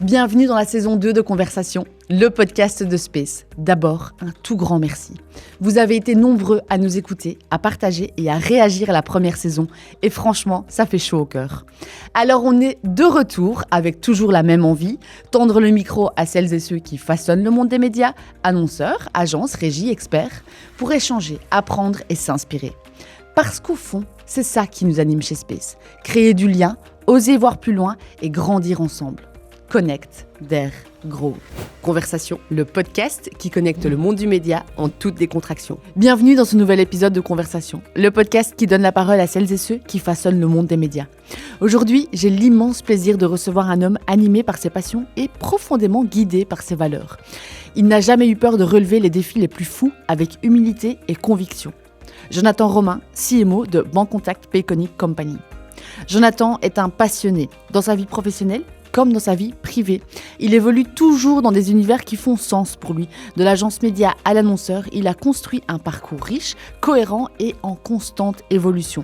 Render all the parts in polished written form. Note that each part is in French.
Bienvenue dans la saison 2 de Conversation, le podcast de Space. D'abord, un tout grand merci. Vous avez été nombreux à nous écouter, à partager et à réagir à la première saison. Et franchement, ça fait chaud au cœur. Alors on est de retour avec toujours la même envie, tendre le micro à celles et ceux qui façonnent le monde des médias, annonceurs, agences, régies, experts, pour échanger, apprendre et s'inspirer. Parce qu'au fond, c'est ça qui nous anime chez Space. Créer du lien, oser voir plus loin et grandir ensemble. Connect, Dare, Grow. Conversation, le podcast qui connecte le monde du média en toute décontraction. Bienvenue dans ce nouvel épisode de Conversation, le podcast qui donne la parole à celles et ceux qui façonnent le monde des médias. Aujourd'hui, j'ai l'immense plaisir de recevoir un homme animé par ses passions et profondément guidé par ses valeurs. Il n'a jamais eu peur de relever les défis les plus fous avec humilité et conviction. Jonathan Romain, CMO de Bancontact Payconic Company. Jonathan est un passionné dans sa vie professionnelle comme dans sa vie privée. Il évolue toujours dans des univers qui font sens pour lui. De l'agence média à l'annonceur, il a construit un parcours riche, cohérent et en constante évolution.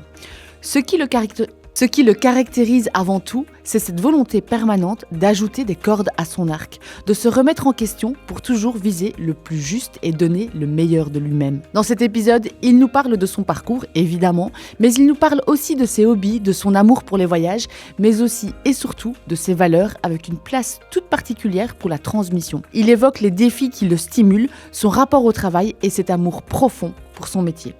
Ce qui le caractérise avant tout, c'est cette volonté permanente d'ajouter des cordes à son arc, de se remettre en question pour toujours viser le plus juste et donner le meilleur de lui-même. Dans cet épisode, il nous parle de son parcours, évidemment, mais il nous parle aussi de ses hobbies, de son amour pour les voyages, mais aussi et surtout de ses valeurs avec une place toute particulière pour la transmission. Il évoque les défis qui le stimulent, son rapport au travail et cet amour profond pour son métier.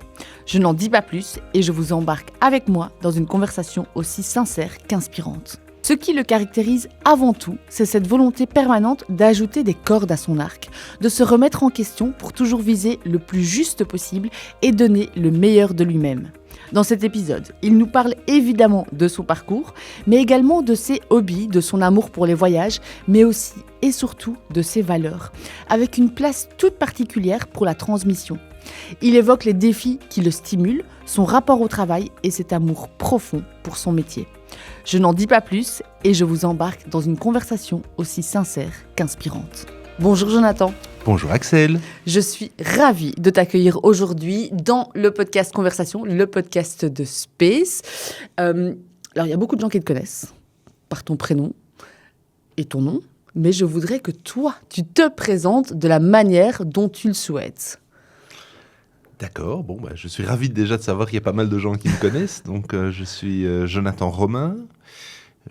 Je n'en dis pas plus et je vous embarque avec moi dans une conversation aussi sincère qu'inspirante. Ce qui le caractérise avant tout, c'est cette volonté permanente d'ajouter des cordes à son arc, de se remettre en question pour toujours viser le plus juste possible et donner le meilleur de lui-même. Dans cet épisode, il nous parle évidemment de son parcours, mais également de ses hobbies, de son amour pour les voyages, mais aussi et surtout de ses valeurs, avec une place toute particulière pour la transmission. Il évoque les défis qui le stimulent, son rapport au travail et cet amour profond pour son métier. Je n'en dis pas plus et je vous embarque dans une conversation aussi sincère qu'inspirante. Bonjour Jonathan. Bonjour Axel. Je suis ravie de t'accueillir aujourd'hui dans le podcast Conversation, le podcast de Space. Alors il y a beaucoup de gens qui te connaissent par ton prénom et ton nom, mais je voudrais que toi, tu te présentes de la manière dont tu le souhaites. D'accord, je suis ravi déjà de savoir qu'il y a pas mal de gens qui me connaissent. Donc, je suis Jonathan Romain,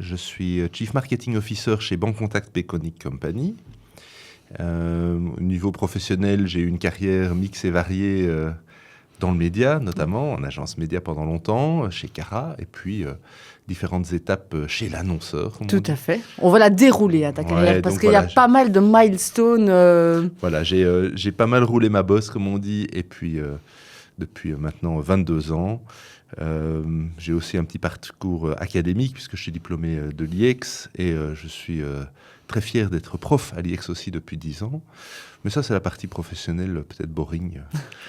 je suis Chief Marketing Officer chez Bancontact Payconic Company. Au niveau professionnel, j'ai eu une carrière mixte et variée dans le média, notamment en agence média pendant longtemps, chez Cara, et puis différentes étapes chez l'annonceur. Tout à fait. On va la dérouler à ta carrière, parce qu'il y a pas mal de milestones. Voilà, j'ai pas mal roulé ma bosse, comme on dit, et puis depuis maintenant 22 ans. J'ai aussi un petit parcours académique, puisque je suis diplômé de l'IEX, et je suis très fier d'être prof à l'IEX aussi depuis 10 ans. Mais ça, c'est la partie professionnelle, peut-être boring.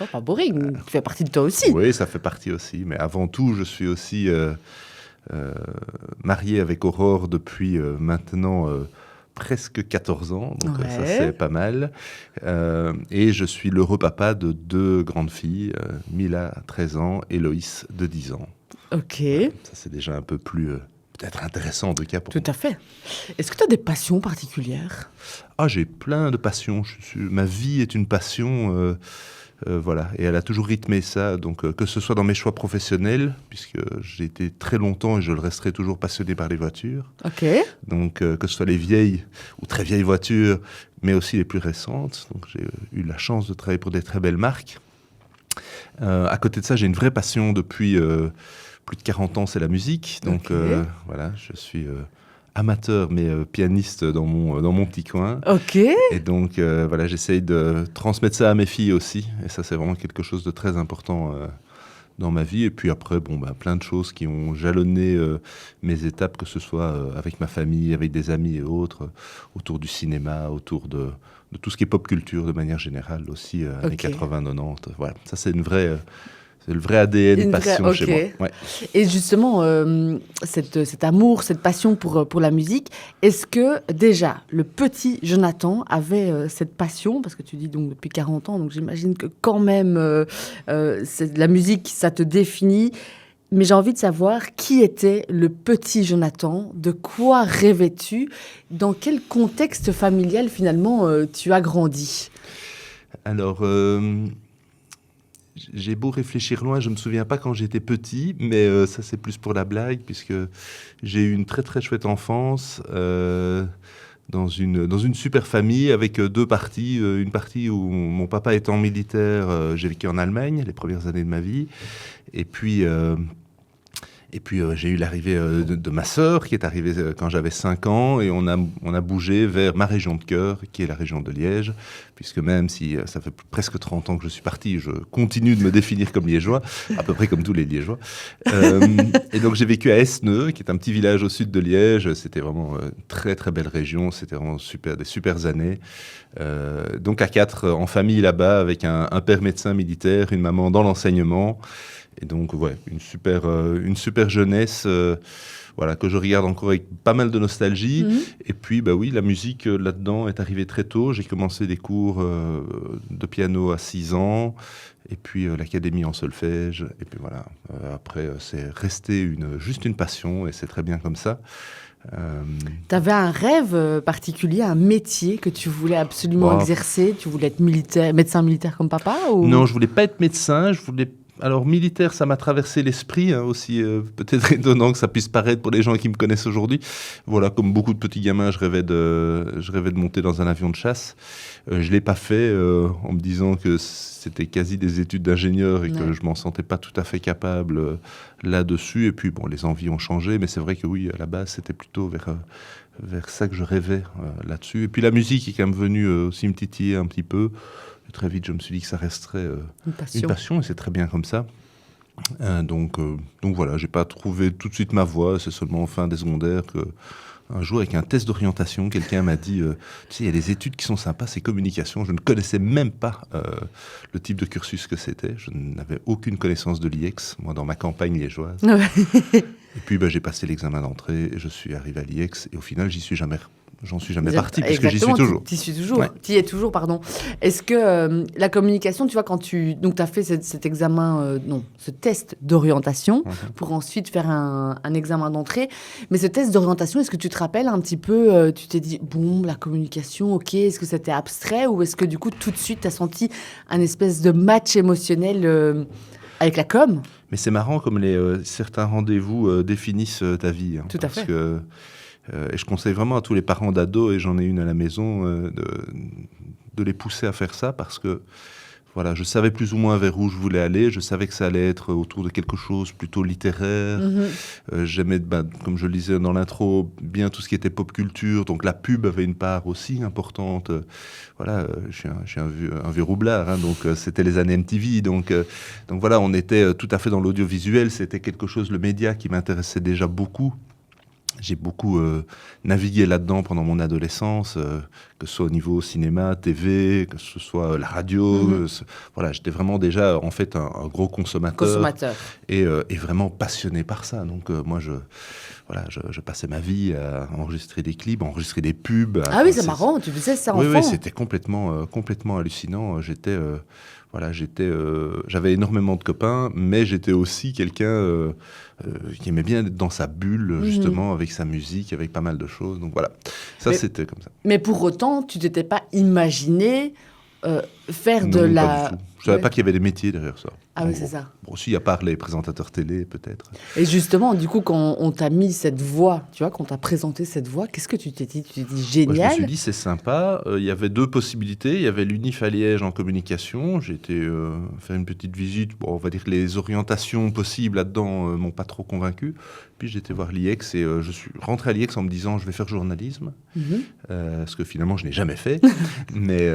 Oh, pas boring, tu fais partie de toi aussi. Oui, ça fait partie aussi. Mais avant tout, je suis aussi marié avec Aurore depuis maintenant presque 14 ans. Donc ça, c'est pas mal. Et je suis l'heureux papa de 2 grandes filles, Mila, 13 ans, et Loïs, de 10 ans. Ok. Ça, c'est déjà un peu plus... peut-être intéressant en tout cas pour moi. Tout à fait. Est-ce que tu as des passions particulières ? J'ai plein de passions. Ma vie est une passion, voilà, et elle a toujours rythmé ça. Donc, que ce soit dans mes choix professionnels, puisque j'ai été très longtemps et je le resterai toujours passionné par les voitures. Ok. Donc, que ce soit les vieilles ou très vieilles voitures, mais aussi les plus récentes. Donc, j'ai eu la chance de travailler pour des très belles marques. À côté de ça, j'ai une vraie passion depuis plus de 40 ans, c'est la musique. Donc, voilà, je suis amateur, mais pianiste dans mon petit coin. Ok. Et donc, voilà, j'essaye de transmettre ça à mes filles aussi. Et ça, c'est vraiment quelque chose de très important dans ma vie. Et puis après, plein de choses qui ont jalonné mes étapes, que ce soit avec ma famille, avec des amis et autres, autour du cinéma, autour de tout ce qui est pop culture de manière générale aussi, années 80-90. Voilà, ça, c'est c'est le vrai ADN passion chez moi. Ouais. Et justement, cet amour, cette passion pour la musique, est-ce que déjà le petit Jonathan avait cette passion ? Parce que tu dis donc depuis 40 ans, donc j'imagine que quand même la musique, ça te définit. Mais j'ai envie de savoir qui était le petit Jonathan, de quoi rêvais-tu, dans quel contexte familial finalement tu as grandi? Alors, j'ai beau réfléchir loin, je ne me souviens pas quand j'étais petit, mais ça c'est plus pour la blague, puisque j'ai eu une très très chouette enfance dans une super famille avec deux parties. Une partie où mon papa étant militaire, j'ai vécu en Allemagne les premières années de ma vie, et puis... j'ai eu l'arrivée de ma sœur qui est arrivée quand j'avais 5 ans, et on a bougé vers ma région de cœur, qui est la région de Liège, puisque même si ça fait presque 30 ans que je suis parti, je continue de me définir comme liégeois, à peu près comme tous les liégeois. Et donc j'ai vécu à Esneux, qui est un petit village au sud de Liège. C'était vraiment une très très belle région, c'était vraiment des super années. Donc à 4 en famille là-bas, avec un père médecin militaire, une maman dans l'enseignement. Et donc, ouais, une super jeunesse, voilà, que je regarde encore avec pas mal de nostalgie. Et puis, bah oui, la musique là-dedans est arrivée très tôt. J'ai commencé des cours de piano à 6 ans, et puis l'académie en solfège. Et puis voilà, après, c'est resté juste une passion, et c'est très bien comme ça. Tu avais un rêve particulier, un métier que tu voulais absolument exercer? Tu voulais être médecin militaire comme papa ou... Non, je voulais pas être médecin, Alors, militaire, ça m'a traversé l'esprit, aussi peut-être étonnant que ça puisse paraître pour les gens qui me connaissent aujourd'hui. Voilà, comme beaucoup de petits gamins, je rêvais de monter dans un avion de chasse. Je ne l'ai pas fait en me disant que c'était quasi des études d'ingénieur et que je ne m'en sentais pas tout à fait capable là-dessus. Et puis, bon, les envies ont changé, mais c'est vrai que oui, à la base, c'était plutôt vers ça que je rêvais là-dessus. Et puis, la musique est quand même venue aussi me titiller un petit peu. Très vite, je me suis dit que ça resterait une passion, et c'est très bien comme ça. Donc voilà, j'ai pas trouvé tout de suite ma voie. C'est seulement en fin des secondaires qu'un jour, avec un test d'orientation, quelqu'un m'a dit tu sais, il y a des études qui sont sympas, c'est communication. Je ne connaissais même pas le type de cursus que c'était. Je n'avais aucune connaissance de l'IEX, moi, dans ma campagne liégeoise. Et puis, j'ai passé l'examen d'entrée, et je suis arrivé à l'IEX, et au final, j'en suis jamais parti, puisque j'y suis toujours. Tu y es toujours, pardon. Est-ce que la communication, tu vois, quand tu as fait cet examen, ce test d'orientation, pour ensuite faire un examen d'entrée, mais ce test d'orientation, est-ce que tu te rappelles un petit peu, tu t'es dit, bon, la communication, ok, est-ce que c'était abstrait, ou est-ce que du coup, tout de suite, tu as senti un espèce de match émotionnel avec la com? Mais c'est marrant comme certains rendez-vous définissent ta vie. Tout à fait. Et je conseille vraiment à tous les parents d'ados, et j'en ai une à la maison, de les pousser à faire ça, parce que voilà, je savais plus ou moins vers où je voulais aller. Je savais que ça allait être autour de quelque chose plutôt littéraire. J'aimais, comme je le disais dans l'intro, bien tout ce qui était pop culture. Donc la pub avait une part aussi importante. Voilà, je suis un vieux roublard, hein, donc c'était les années MTV. Donc voilà, on était tout à fait dans l'audiovisuel. C'était quelque chose, le média, qui m'intéressait déjà beaucoup. J'ai beaucoup navigué là-dedans pendant mon adolescence, que ce soit au niveau cinéma, TV, que ce soit la radio. Voilà, j'étais vraiment déjà en fait un gros consommateur. Et vraiment passionné par ça. Donc moi, je passais ma vie à enregistrer des clips, à enregistrer des pubs. Ah oui, c'est marrant, tu faisais ça enfant. Oui, c'était complètement hallucinant. J'avais énormément de copains, mais j'étais aussi quelqu'un qui aimait bien être dans sa bulle, justement, avec sa musique, avec pas mal de choses. Donc voilà, c'était comme ça. Mais pour autant, tu t'étais pas imaginé faire non, de la... Pas du tout. Je savais pas qu'il y avait des métiers derrière ça. Ah oui, c'est ça. Bon, si, à part les présentateurs télé, peut-être. Et justement, du coup, quand on t'a mis cette voix, tu vois, quand on t'a présenté cette voix, qu'est-ce que tu t'es dit? Tu t'es dit génial. Je me suis dit, c'est sympa. Il y avait 2 possibilités. Il y avait l'UNIF à Liège en communication. J'ai été faire une petite visite. Bon, on va dire que les orientations possibles là-dedans m'ont pas trop convaincu. Puis j'ai été voir l'IEX, et je suis rentré à l'IEX en me disant, je vais faire journalisme. Ce que finalement, je n'ai jamais fait. mais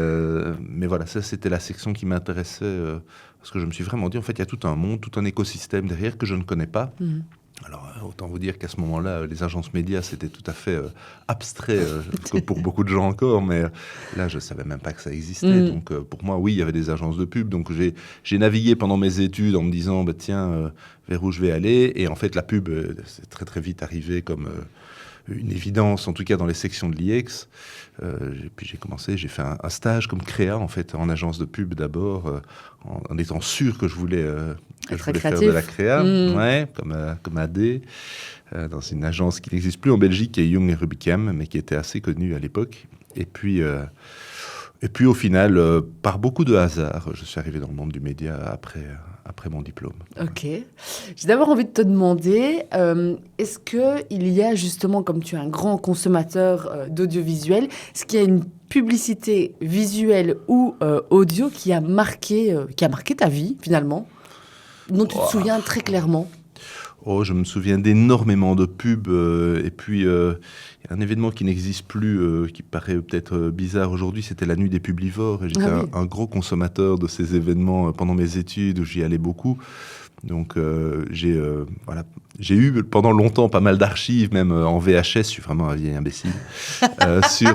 voilà, ça, c'était la section qui m'intéressait. Parce que je me suis vraiment dit, en fait, il y a tout un monde, tout un écosystème derrière que je ne connais pas. Alors, autant vous dire qu'à ce moment-là, les agences médias, c'était tout à fait abstrait, pour beaucoup de gens encore, mais là, je ne savais même pas que ça existait. Donc, pour moi, oui, il y avait des agences de pub. Donc, j'ai navigué pendant mes études en me disant, tiens, vers où je vais aller. Et en fait, la pub, c'est très, très vite arrivé comme une évidence, en tout cas dans les sections de l'IEX. Puis j'ai fait un stage comme créa, en fait, en agence de pub d'abord, en étant sûr que je voulais faire de la créa, comme AD, dans une agence qui n'existe plus en Belgique, qui est Young et Rubicam, mais qui était assez connue à l'époque. Et puis au final, par beaucoup de hasard, je suis arrivé dans le monde du média après mon diplôme. Ok. J'ai d'abord envie de te demander, est-ce qu'il y a justement, comme tu es un grand consommateur d'audiovisuel, est-ce qu'il y a une publicité visuelle ou audio qui a marqué ta vie, finalement, dont tu te souviens très clairement? Oh, je me souviens d'énormément de pubs, et puis il y a un événement qui n'existe plus, qui paraît peut-être bizarre aujourd'hui, c'était la nuit des publivores, et j'étais un gros consommateur de ces événements pendant mes études, où j'y allais beaucoup. Donc j'ai eu pendant longtemps pas mal d'archives, même en VHS, je suis vraiment un vieil imbécile, sur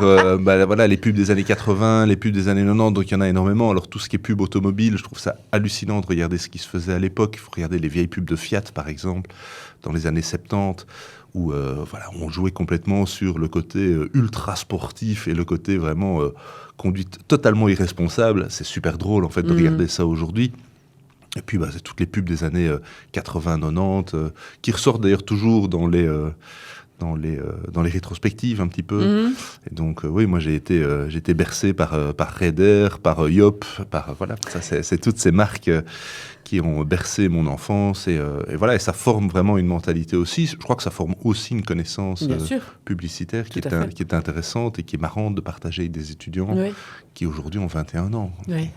les pubs des années 80, les pubs des années 90, donc il y en a énormément. Alors tout ce qui est pub automobile, je trouve ça hallucinant de regarder ce qui se faisait à l'époque. Il faut regarder les vieilles pubs de Fiat, par exemple, dans les années 70, où on jouait complètement sur le côté ultra sportif et le côté vraiment conduite totalement irresponsable. C'est super drôle en fait de regarder ça aujourd'hui. Et puis, c'est toutes les pubs des années 80-90, qui ressortent d'ailleurs toujours dans les rétrospectives un petit peu. Et donc, oui, moi, j'ai été bercé par Raider, par Yop, c'est toutes ces marques qui ont bercé mon enfance. Et ça forme vraiment une mentalité aussi. Je crois que ça forme aussi une connaissance publicitaire qui est intéressante et qui est marrante de partager avec des étudiants qui aujourd'hui ont 21 ans. Oui.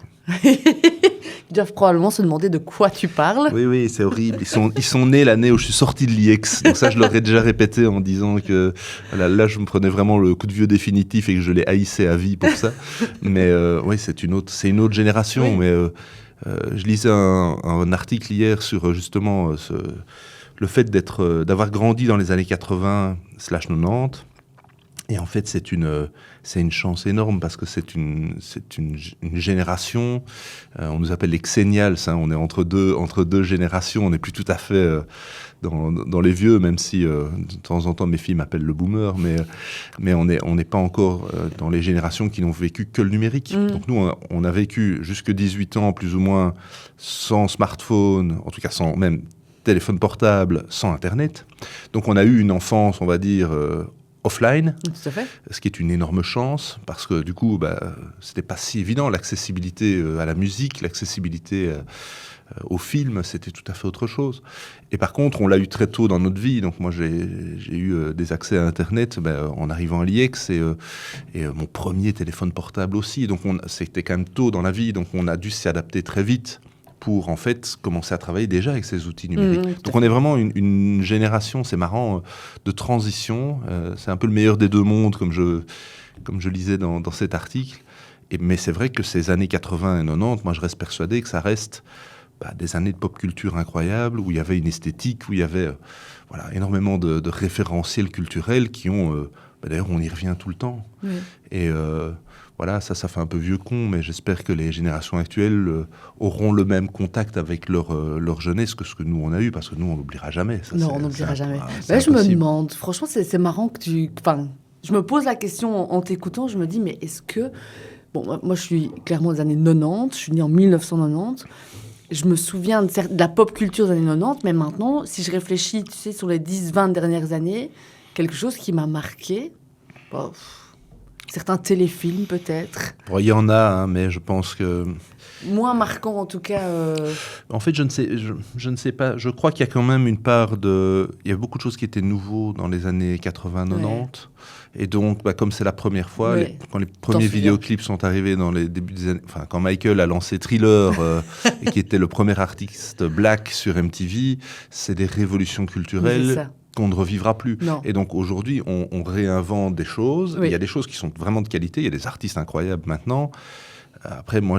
Ils doivent probablement se demander de quoi tu parles. Oui, c'est horrible. Ils sont nés l'année où je suis sorti de l'IEX. Donc ça, je leur ai déjà répété en disant que là, je me prenais vraiment le coup de vieux définitif et que je les haïssais à vie pour ça. Mais c'est une autre génération. Oui. Mais je lisais un article hier sur justement le fait d'avoir grandi dans les années 80/90. Et en fait, c'est une chance énorme parce que c'est une génération. On nous appelle les Xennials. On est entre deux générations. On n'est plus tout à fait dans les vieux, même si de temps en temps mes filles m'appellent le boomer. Mais on n'est pas encore dans les générations qui n'ont vécu que le numérique. Donc nous, on a vécu jusque 18 ans, plus ou moins, sans smartphone, en tout cas sans même téléphone portable, sans Internet. Donc on a eu une enfance, on va dire, offline, tout à fait. Ce qui est une énorme chance, parce que du coup, c'était pas si évident. L'accessibilité à la musique, l'accessibilité au film, c'était tout à fait autre chose. Et par contre, on l'a eu très tôt dans notre vie. Donc moi, j'ai eu des accès à Internet en arrivant à l'IEX et mon premier téléphone portable aussi. Donc c'était quand même tôt dans la vie, donc on a dû s'y adapter très vite pour en fait commencer à travailler déjà avec ces outils numériques. Donc on est vraiment une génération, c'est marrant, de transition. C'est un peu le meilleur des deux mondes, comme je lisais dans cet article. Mais c'est vrai que ces années 80 et 90, moi je reste persuadé que ça reste des années de pop culture incroyables, où il y avait une esthétique, où il y avait énormément de référentiels culturels qui ont... d'ailleurs, on y revient tout le temps. Oui. Et... ça fait un peu vieux con, mais j'espère que les générations actuelles auront le même contact avec leur jeunesse que ce que nous, on a eu, parce que nous, on n'oubliera jamais. Ça, on n'oubliera jamais. Là, je me demande, franchement, c'est marrant que tu... Enfin, je me pose la question en t'écoutant, je me dis, mais est-ce que... Bon, moi, je suis clairement des années 90, je suis née en 1990, je me souviens de la pop culture des années 90, mais maintenant, si je réfléchis, tu sais, sur les 10-20 dernières années, quelque chose qui m'a marqué... Certains téléfilms, peut-être. Il y en a, mais je pense que... Moins marquant, en tout cas. En fait, je ne sais pas. Je crois qu'il y a quand même une part de... Il y a beaucoup de choses qui étaient nouveaux dans les années 80-90. Ouais. Et donc, comme c'est la première fois, quand les premiers vidéoclips sont arrivés dans les débuts des années... Enfin, quand Michael a lancé Thriller, et qui était le premier artiste black sur MTV, c'est des révolutions culturelles qu'on ne revivra plus. Non. Et donc aujourd'hui, on réinvente des choses. Il y a des choses qui sont vraiment de qualité. Il y a des artistes incroyables maintenant. Après, moi,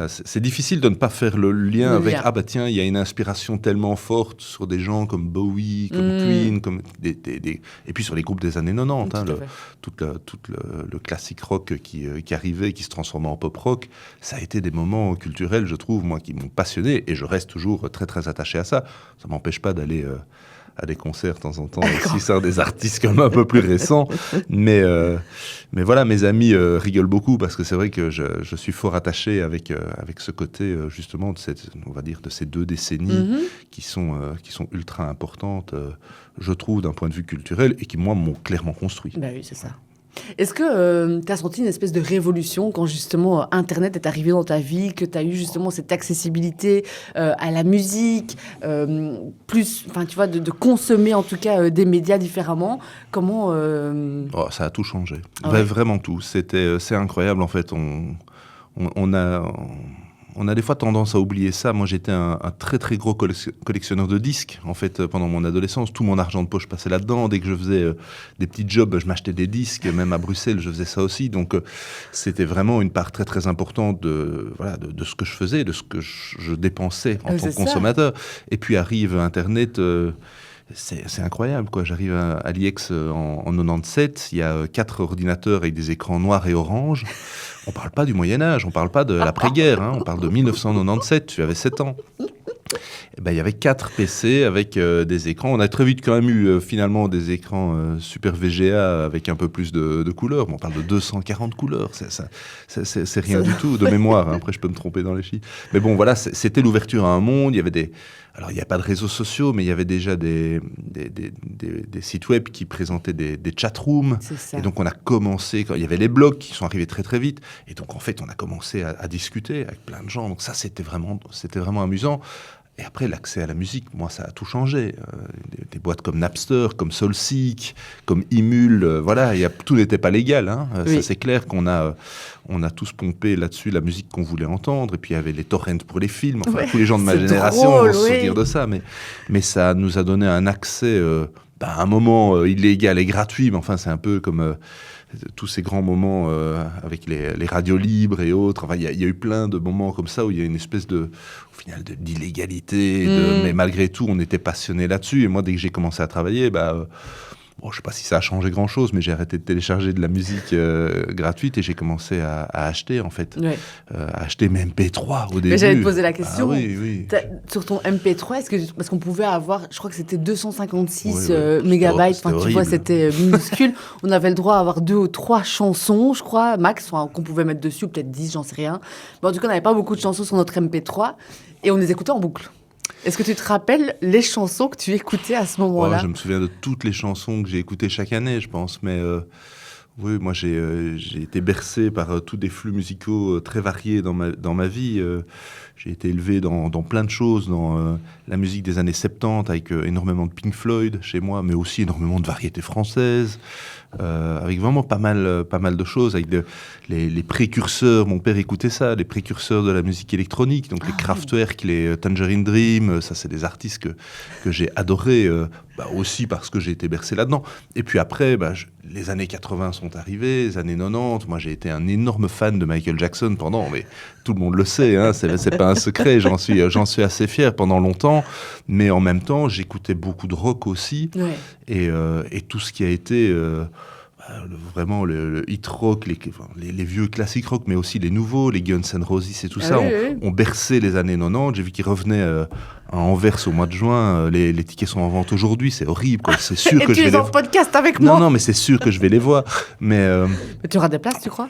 c'est difficile de ne pas faire le lien avec tiens, il y a une inspiration tellement forte sur des gens comme Bowie, comme Queen, comme et puis sur les groupes des années 90, tout le classique rock qui arrivait, qui se transformait en pop rock. Ça a été des moments culturels, je trouve, moi, qui m'ont passionné, et je reste toujours très très attaché à ça. Ça m'empêche pas d'aller à des concerts de temps en temps, aussi ça des artistes comme un peu plus récents. Mais voilà, mes amis rigolent beaucoup parce que c'est vrai que je suis fort attaché avec ce côté justement on va dire de ces 2 décennies qui sont ultra importantes, je trouve, d'un point de vue culturel et qui, moi, m'ont clairement construit. Bah oui, c'est ça. Est-ce que tu as senti une espèce de révolution quand justement Internet est arrivé dans ta vie, que tu as eu justement cette accessibilité à la musique, plus, enfin tu vois, de consommer en tout cas des médias différemment? Comment Ça a tout changé, ouais. Vraiment tout. C'est incroyable en fait. On a des fois tendance à oublier ça. Moi, j'étais un très très gros collectionneur de disques. En fait, pendant mon adolescence, tout mon argent de poche passait là-dedans. Dès que je faisais des petits jobs, je m'achetais des disques. Même à Bruxelles, je faisais ça aussi. Donc, c'était vraiment une part très très importante de ce que je faisais, de ce que je dépensais en tant que consommateur. Et puis arrive Internet. C'est incroyable, quoi. J'arrive à l'IEX en 97, il y a 4 ordinateurs avec des écrans noirs et orange. On parle pas du Moyen-Âge, on parle pas de l'après-guerre, on parle de 1997, tu avais 7 ans. Et ben, il y avait 4 PC avec des écrans. On a très vite quand même eu finalement des écrans super VGA avec un peu plus de couleurs. On parle de 240 couleurs, c'est rien du tout de mémoire. Après, je peux me tromper dans les chiffres. Mais bon, voilà, c'était l'ouverture à un monde. Il y avait alors, il n'y a pas de réseaux sociaux, mais il y avait déjà des sites web qui présentaient des chatrooms. Et donc, on a commencé, il y avait les blogs qui sont arrivés très, très vite. Et donc, en fait, on a commencé à discuter avec plein de gens. Donc, ça, c'était vraiment amusant. Et après, l'accès à la musique, moi, ça a tout changé. Des boîtes comme Napster, comme Soulseek, comme Emule, voilà, tout n'était pas légal. Oui. Ça, c'est clair qu'on a tous pompé là-dessus la musique qu'on voulait entendre. Et puis, il y avait les torrents pour les films. Enfin, tous les gens de ma génération vont se souvenir de ça. Mais ça nous a donné un accès à un moment illégal et gratuit. Mais enfin, c'est un peu comme... tous ces grands moments avec les radios libres et autres. Enfin, il y a eu plein de moments comme ça où il y a une espèce au final, d'illégalité. Mais malgré tout, on était passionnés là-dessus. Et moi, dès que j'ai commencé à travailler, je ne sais pas si ça a changé grand-chose, mais j'ai arrêté de télécharger de la musique gratuite et j'ai commencé à acheter, en fait. Ouais. À acheter mes MP3 au début. Mais j'allais te poser la question. Oui. Sur ton MP3, parce qu'on pouvait avoir, je crois que c'était 256 mégabytes. Enfin, tu vois, c'était minuscule. On avait le droit à avoir 2 ou 3 chansons, je crois, max, qu'on pouvait mettre dessus, ou peut-être 10, j'en sais rien. Mais en tout cas, on n'avait pas beaucoup de chansons sur notre MP3 et on les écoutait en boucle. Est-ce que tu te rappelles les chansons que tu écoutais à ce moment-là ? Je me souviens de toutes les chansons que j'ai écoutées chaque année, je pense. Mais oui, moi, j'ai été bercé par tous des flux musicaux très variés dans ma vie. J'ai été élevé dans plein de choses, dans la musique des années 70, avec énormément de Pink Floyd chez moi, mais aussi énormément de variétés françaises. Avec vraiment pas mal de choses, avec les précurseurs, mon père écoutait ça, les précurseurs de la musique électronique, donc les Kraftwerk, les Tangerine Dream, ça c'est des artistes que j'ai adorés, aussi parce que j'ai été bercé là-dedans. Et puis après, les années 80 sont arrivées, les années 90, moi j'ai été un énorme fan de Michael Jackson mais tout le monde le sait, c'est pas un secret, j'en suis assez fier pendant longtemps, mais en même temps j'écoutais beaucoup de rock aussi, et tout ce qui a été... vraiment le hit rock, les vieux classiques rock, mais aussi les nouveaux, les Guns N' Roses et tout ça, ont bercé les années 90. J'ai vu qu'ils revenaient à Anvers au mois de juin. Les tickets sont en vente aujourd'hui, c'est horrible, quoi. C'est sûr que je vais les voir. Et tu es en podcast avec moi. Non, mais c'est sûr que je vais les voir. Mais tu auras des places, tu crois ?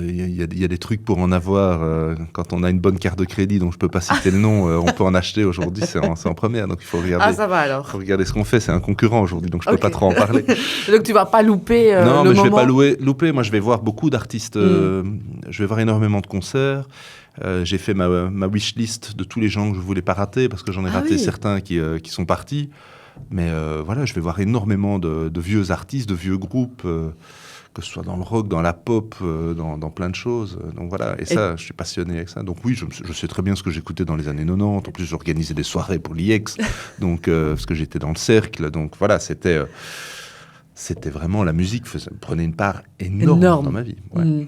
Il y a des trucs pour en avoir quand on a une bonne carte de crédit, dont je peux pas citer le nom. On peut en acheter aujourd'hui, c'est en première, donc il faut regarder. Ah, ça va alors. Faut regarder ce qu'on fait. C'est un concurrent aujourd'hui, donc je peux pas trop en parler. Donc tu vas pas louper non, le mais moment. Je vais pas louper. Moi, je vais voir beaucoup d'artistes. Je vais voir énormément de concerts. J'ai fait ma wishlist de tous les gens que je voulais pas rater, parce que j'en ai raté certains qui sont partis. Mais voilà, je vais voir énormément de vieux artistes, de vieux groupes, que ce soit dans le rock, dans la pop, dans plein de choses. Donc voilà, et ça, je suis passionné avec ça. Donc oui, je sais très bien ce que j'écoutais dans les années 90. En plus, j'organisais des soirées pour l'IEX, donc, parce que j'étais dans le cercle. Donc voilà, c'était vraiment, la musique prenait une part énorme dans ma vie. Ouais.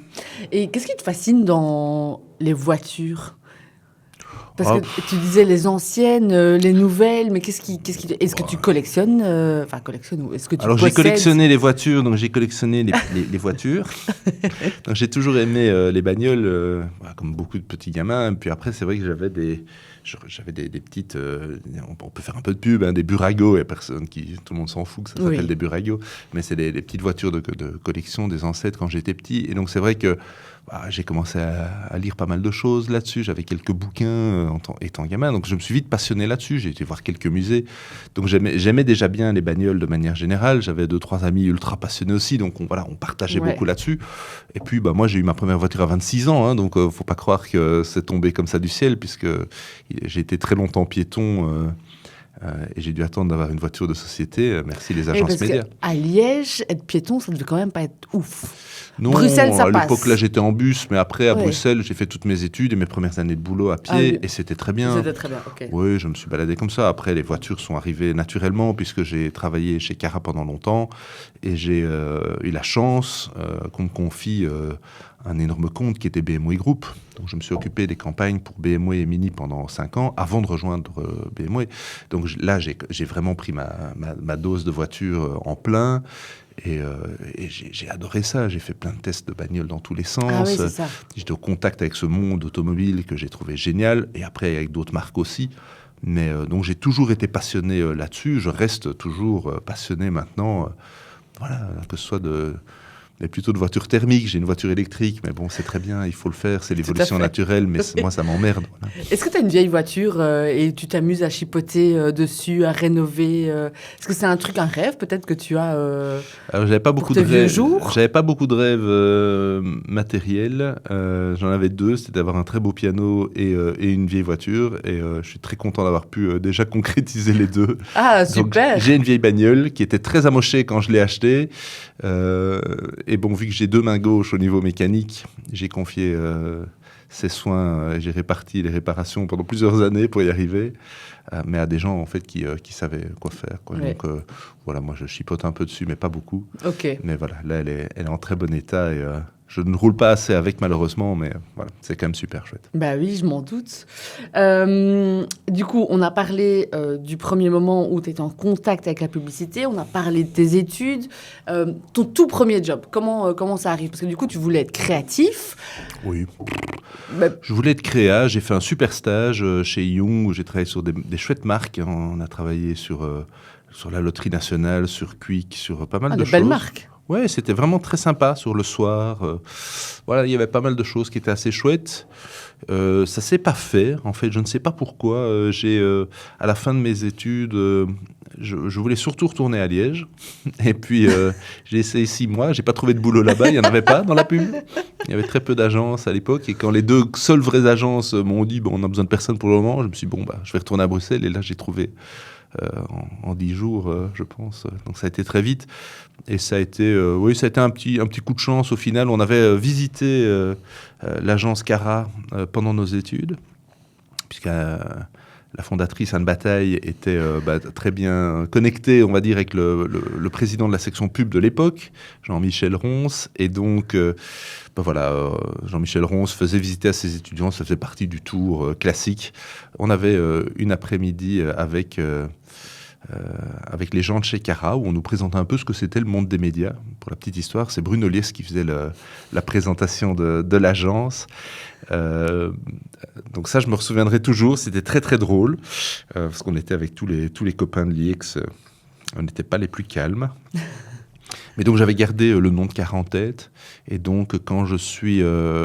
Et qu'est-ce qui te fascine dans les voitures ? Parce que tu disais les anciennes, les nouvelles, mais est-ce que tu collectionnes, ou est-ce que tu Alors possèdes? j'ai collectionné les voitures, donc j'ai collectionné les voitures. Donc j'ai toujours aimé les bagnoles, comme beaucoup de petits gamins. Puis après, c'est vrai que j'avais des petites, on peut faire un peu de pub, des Burago. Il y a personne tout le monde s'en fout que ça s'appelle des Burago, mais c'est des petites voitures de collection des ancêtres quand j'étais petit. Et donc c'est vrai que j'ai commencé à lire pas mal de choses là-dessus. J'avais quelques bouquins étant gamin, donc je me suis vite passionné là-dessus. J'ai été voir quelques musées. Donc j'aimais déjà bien les bagnoles de manière générale. J'avais 2-3 amis ultra passionnés aussi, donc on partageait beaucoup là-dessus. Et puis moi j'ai eu ma première voiture à 26 ans, donc faut pas croire que c'est tombé comme ça du ciel, puisque j'ai été très longtemps piéton. Et j'ai dû attendre d'avoir une voiture de société. Merci les agences médias. À Liège, être piéton, ça devait quand même pas être ouf. Non, Bruxelles, ça passe. À l'époque, là, j'étais en bus, mais après, à Bruxelles, j'ai fait toutes mes études et mes premières années de boulot à pied, et c'était très bien. C'était très bien, ok. Oui, je me suis baladé comme ça. Après, les voitures sont arrivées naturellement, puisque j'ai travaillé chez Cara pendant longtemps, et j'ai eu la chance qu'on me confie un énorme compte qui était BMW Group. Donc, je me suis occupé des campagnes pour BMW et Mini pendant 5 ans, avant de rejoindre BMW. Donc là, j'ai vraiment pris ma dose de voiture en plein. Et j'ai adoré ça. J'ai fait plein de tests de bagnole dans tous les sens. Ah oui, c'est ça. J'étais au contact avec ce monde automobile que j'ai trouvé génial. Et après, avec d'autres marques aussi. Mais donc, j'ai toujours été passionné là-dessus. Je reste toujours passionné maintenant. Que ce soit plutôt de voitures thermiques. J'ai une voiture électrique, mais bon, c'est très bien, il faut le faire, c'est l'évolution naturelle, mais moi, ça m'emmerde. Voilà. Est-ce que tu as une vieille voiture et tu t'amuses à chipoter dessus, à rénover Est-ce que c'est un rêve peut-être que tu as Alors, j'avais pas beaucoup pour tes de rêves. vieux jours? J'avais pas beaucoup de rêves matériels. J'en avais 2, c'était d'avoir un très beau piano et une vieille voiture. Et je suis très content d'avoir pu déjà concrétiser les 2. Ah, super. Donc, j'ai une vieille bagnole qui était très amochée quand je l'ai achetée. Et bon, vu que j'ai 2 mains gauches au niveau mécanique, j'ai confié ces soins, j'ai réparti les réparations pendant plusieurs années pour y arriver, mais à des gens en fait qui savaient quoi faire. Ouais. Donc moi je chipote un peu dessus, mais pas beaucoup. Ok. Mais voilà, là elle est en très bon état et je ne roule pas assez avec malheureusement, mais voilà, c'est quand même super chouette. Bah oui, je m'en doute. Du coup, on a parlé du premier moment où tu étais en contact avec la publicité, on a parlé de tes études. Ton tout premier job, comment ça arrive? Parce que du coup, tu voulais être créatif. Oui. Bah, Je voulais être créa, j'ai fait un super stage chez Young où j'ai travaillé sur des chouettes marques. On a travaillé sur la loterie nationale, sur Quick, sur pas mal de choses. belles marques. Ouais, c'était vraiment très sympa sur le soir. Voilà, il y avait pas mal de choses qui étaient assez chouettes. Ça s'est pas fait, en fait, je ne sais pas pourquoi. À la fin de mes études, je voulais surtout retourner à Liège. Et puis, j'ai essayé 6 mois, j'ai pas trouvé de boulot là-bas, il y en avait pas dans la pub. Il y avait très peu d'agences à l'époque. Et quand les 2 seules vraies agences m'ont dit, on a besoin de personne pour le moment, je me suis dit, je vais retourner à Bruxelles. Et là, j'ai trouvé en 10 jours, je pense. Donc ça a été très vite. Et ça a été un petit coup de chance au final. On avait visité l'agence Cara pendant nos études, puisque la fondatrice Anne Bataille était très bien connectée, on va dire, avec le président de la section pub de l'époque, Jean-Michel Ronce. Et donc, Jean-Michel Ronce faisait visiter à ses étudiants, ça faisait partie du tour classique. On avait une après-midi avec les gens de chez Cara, où on nous présentait un peu ce que c'était le monde des médias. Pour la petite histoire, c'est Bruno Lies qui faisait la présentation de l'agence. Donc ça, je me souviendrai toujours, c'était très très drôle, parce qu'on était avec tous les copains de l'IEX, on n'était pas les plus calmes. Mais donc j'avais gardé le nom de Cara en tête, et donc quand je suis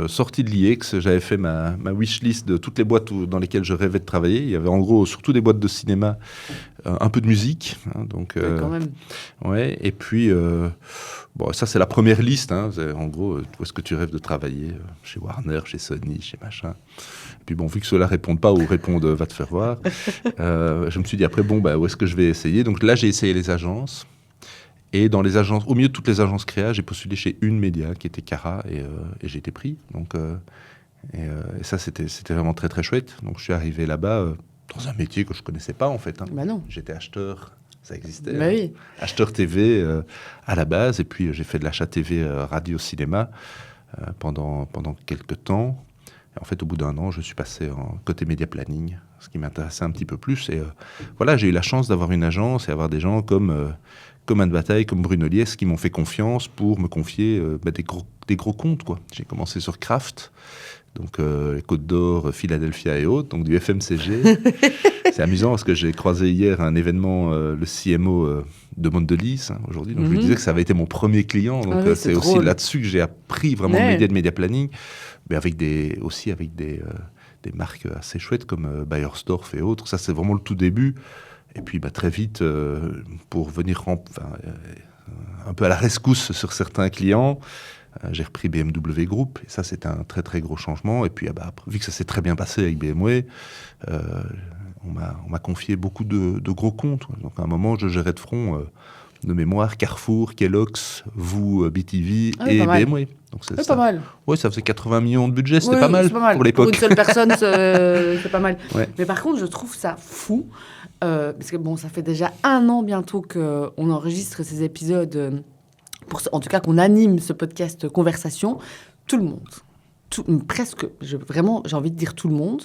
sorti de l'IEX, j'avais fait ma wishlist de toutes les boîtes dans lesquelles je rêvais de travailler. Il y avait en gros surtout des boîtes de cinéma, un peu de musique, donc quand même. Ouais. Et puis ça c'est la première liste, en gros où est-ce que tu rêves de travailler, chez Warner, chez Sony, chez machin. Et puis vu que ceux-là répondent pas ou répondent va te faire voir, je me suis dit après où est-ce que je vais essayer. Donc là j'ai essayé les agences. Et dans les agences, au milieu de toutes les agences créa, j'ai postulé chez une média qui était Cara et j'ai été pris. Donc, et ça, c'était vraiment très très chouette. Donc je suis arrivé là-bas dans un métier que je connaissais pas en fait. Bah non. J'étais acheteur, ça existait. Bah oui. Acheteur TV à la base, et puis j'ai fait de l'achat TV radio cinéma pendant quelques temps. Et en fait, au bout d'un an, je suis passé en côté média planning, ce qui m'intéressait un petit peu plus. Et voilà, j'ai eu la chance d'avoir une agence et avoir des gens comme Anne Bataille, comme Bruno Liès, qui m'ont fait confiance pour me confier des gros comptes, quoi. J'ai commencé sur Kraft, donc les Côtes d'Or, Philadelphia et autres, donc du FMCG. C'est amusant parce que j'ai croisé hier à un événement le CMO de Mondelez aujourd'hui. Donc je lui disais que ça avait été mon premier client. Donc c'est aussi là-dessus que j'ai appris vraiment le média de média planning, mais avec des marques assez chouettes comme Beiersdorf et autres. Ça, c'est vraiment le tout début. Et puis très vite, pour venir un peu à la rescousse sur certains clients, j'ai repris BMW Group, et ça, c'était un très, très gros changement. Et puis, vu que ça s'est très bien passé avec BMW, on m'a confié beaucoup de gros comptes. Donc, à un moment, je gérais de front, de mémoire, Carrefour, Kellogg's, vous, BTV et BMW. Donc, c'est pas mal. Oui, ça faisait 80 millions de budget, c'était pas mal pour l'époque. Pour une seule personne, c'est pas mal. Ouais. Mais par contre, je trouve ça fou, parce que ça fait déjà 1 an bientôt qu'on enregistre ces épisodes, en tout cas qu'on anime ce podcast Conversation. Tout le monde, presque, j'ai envie de dire tout le monde,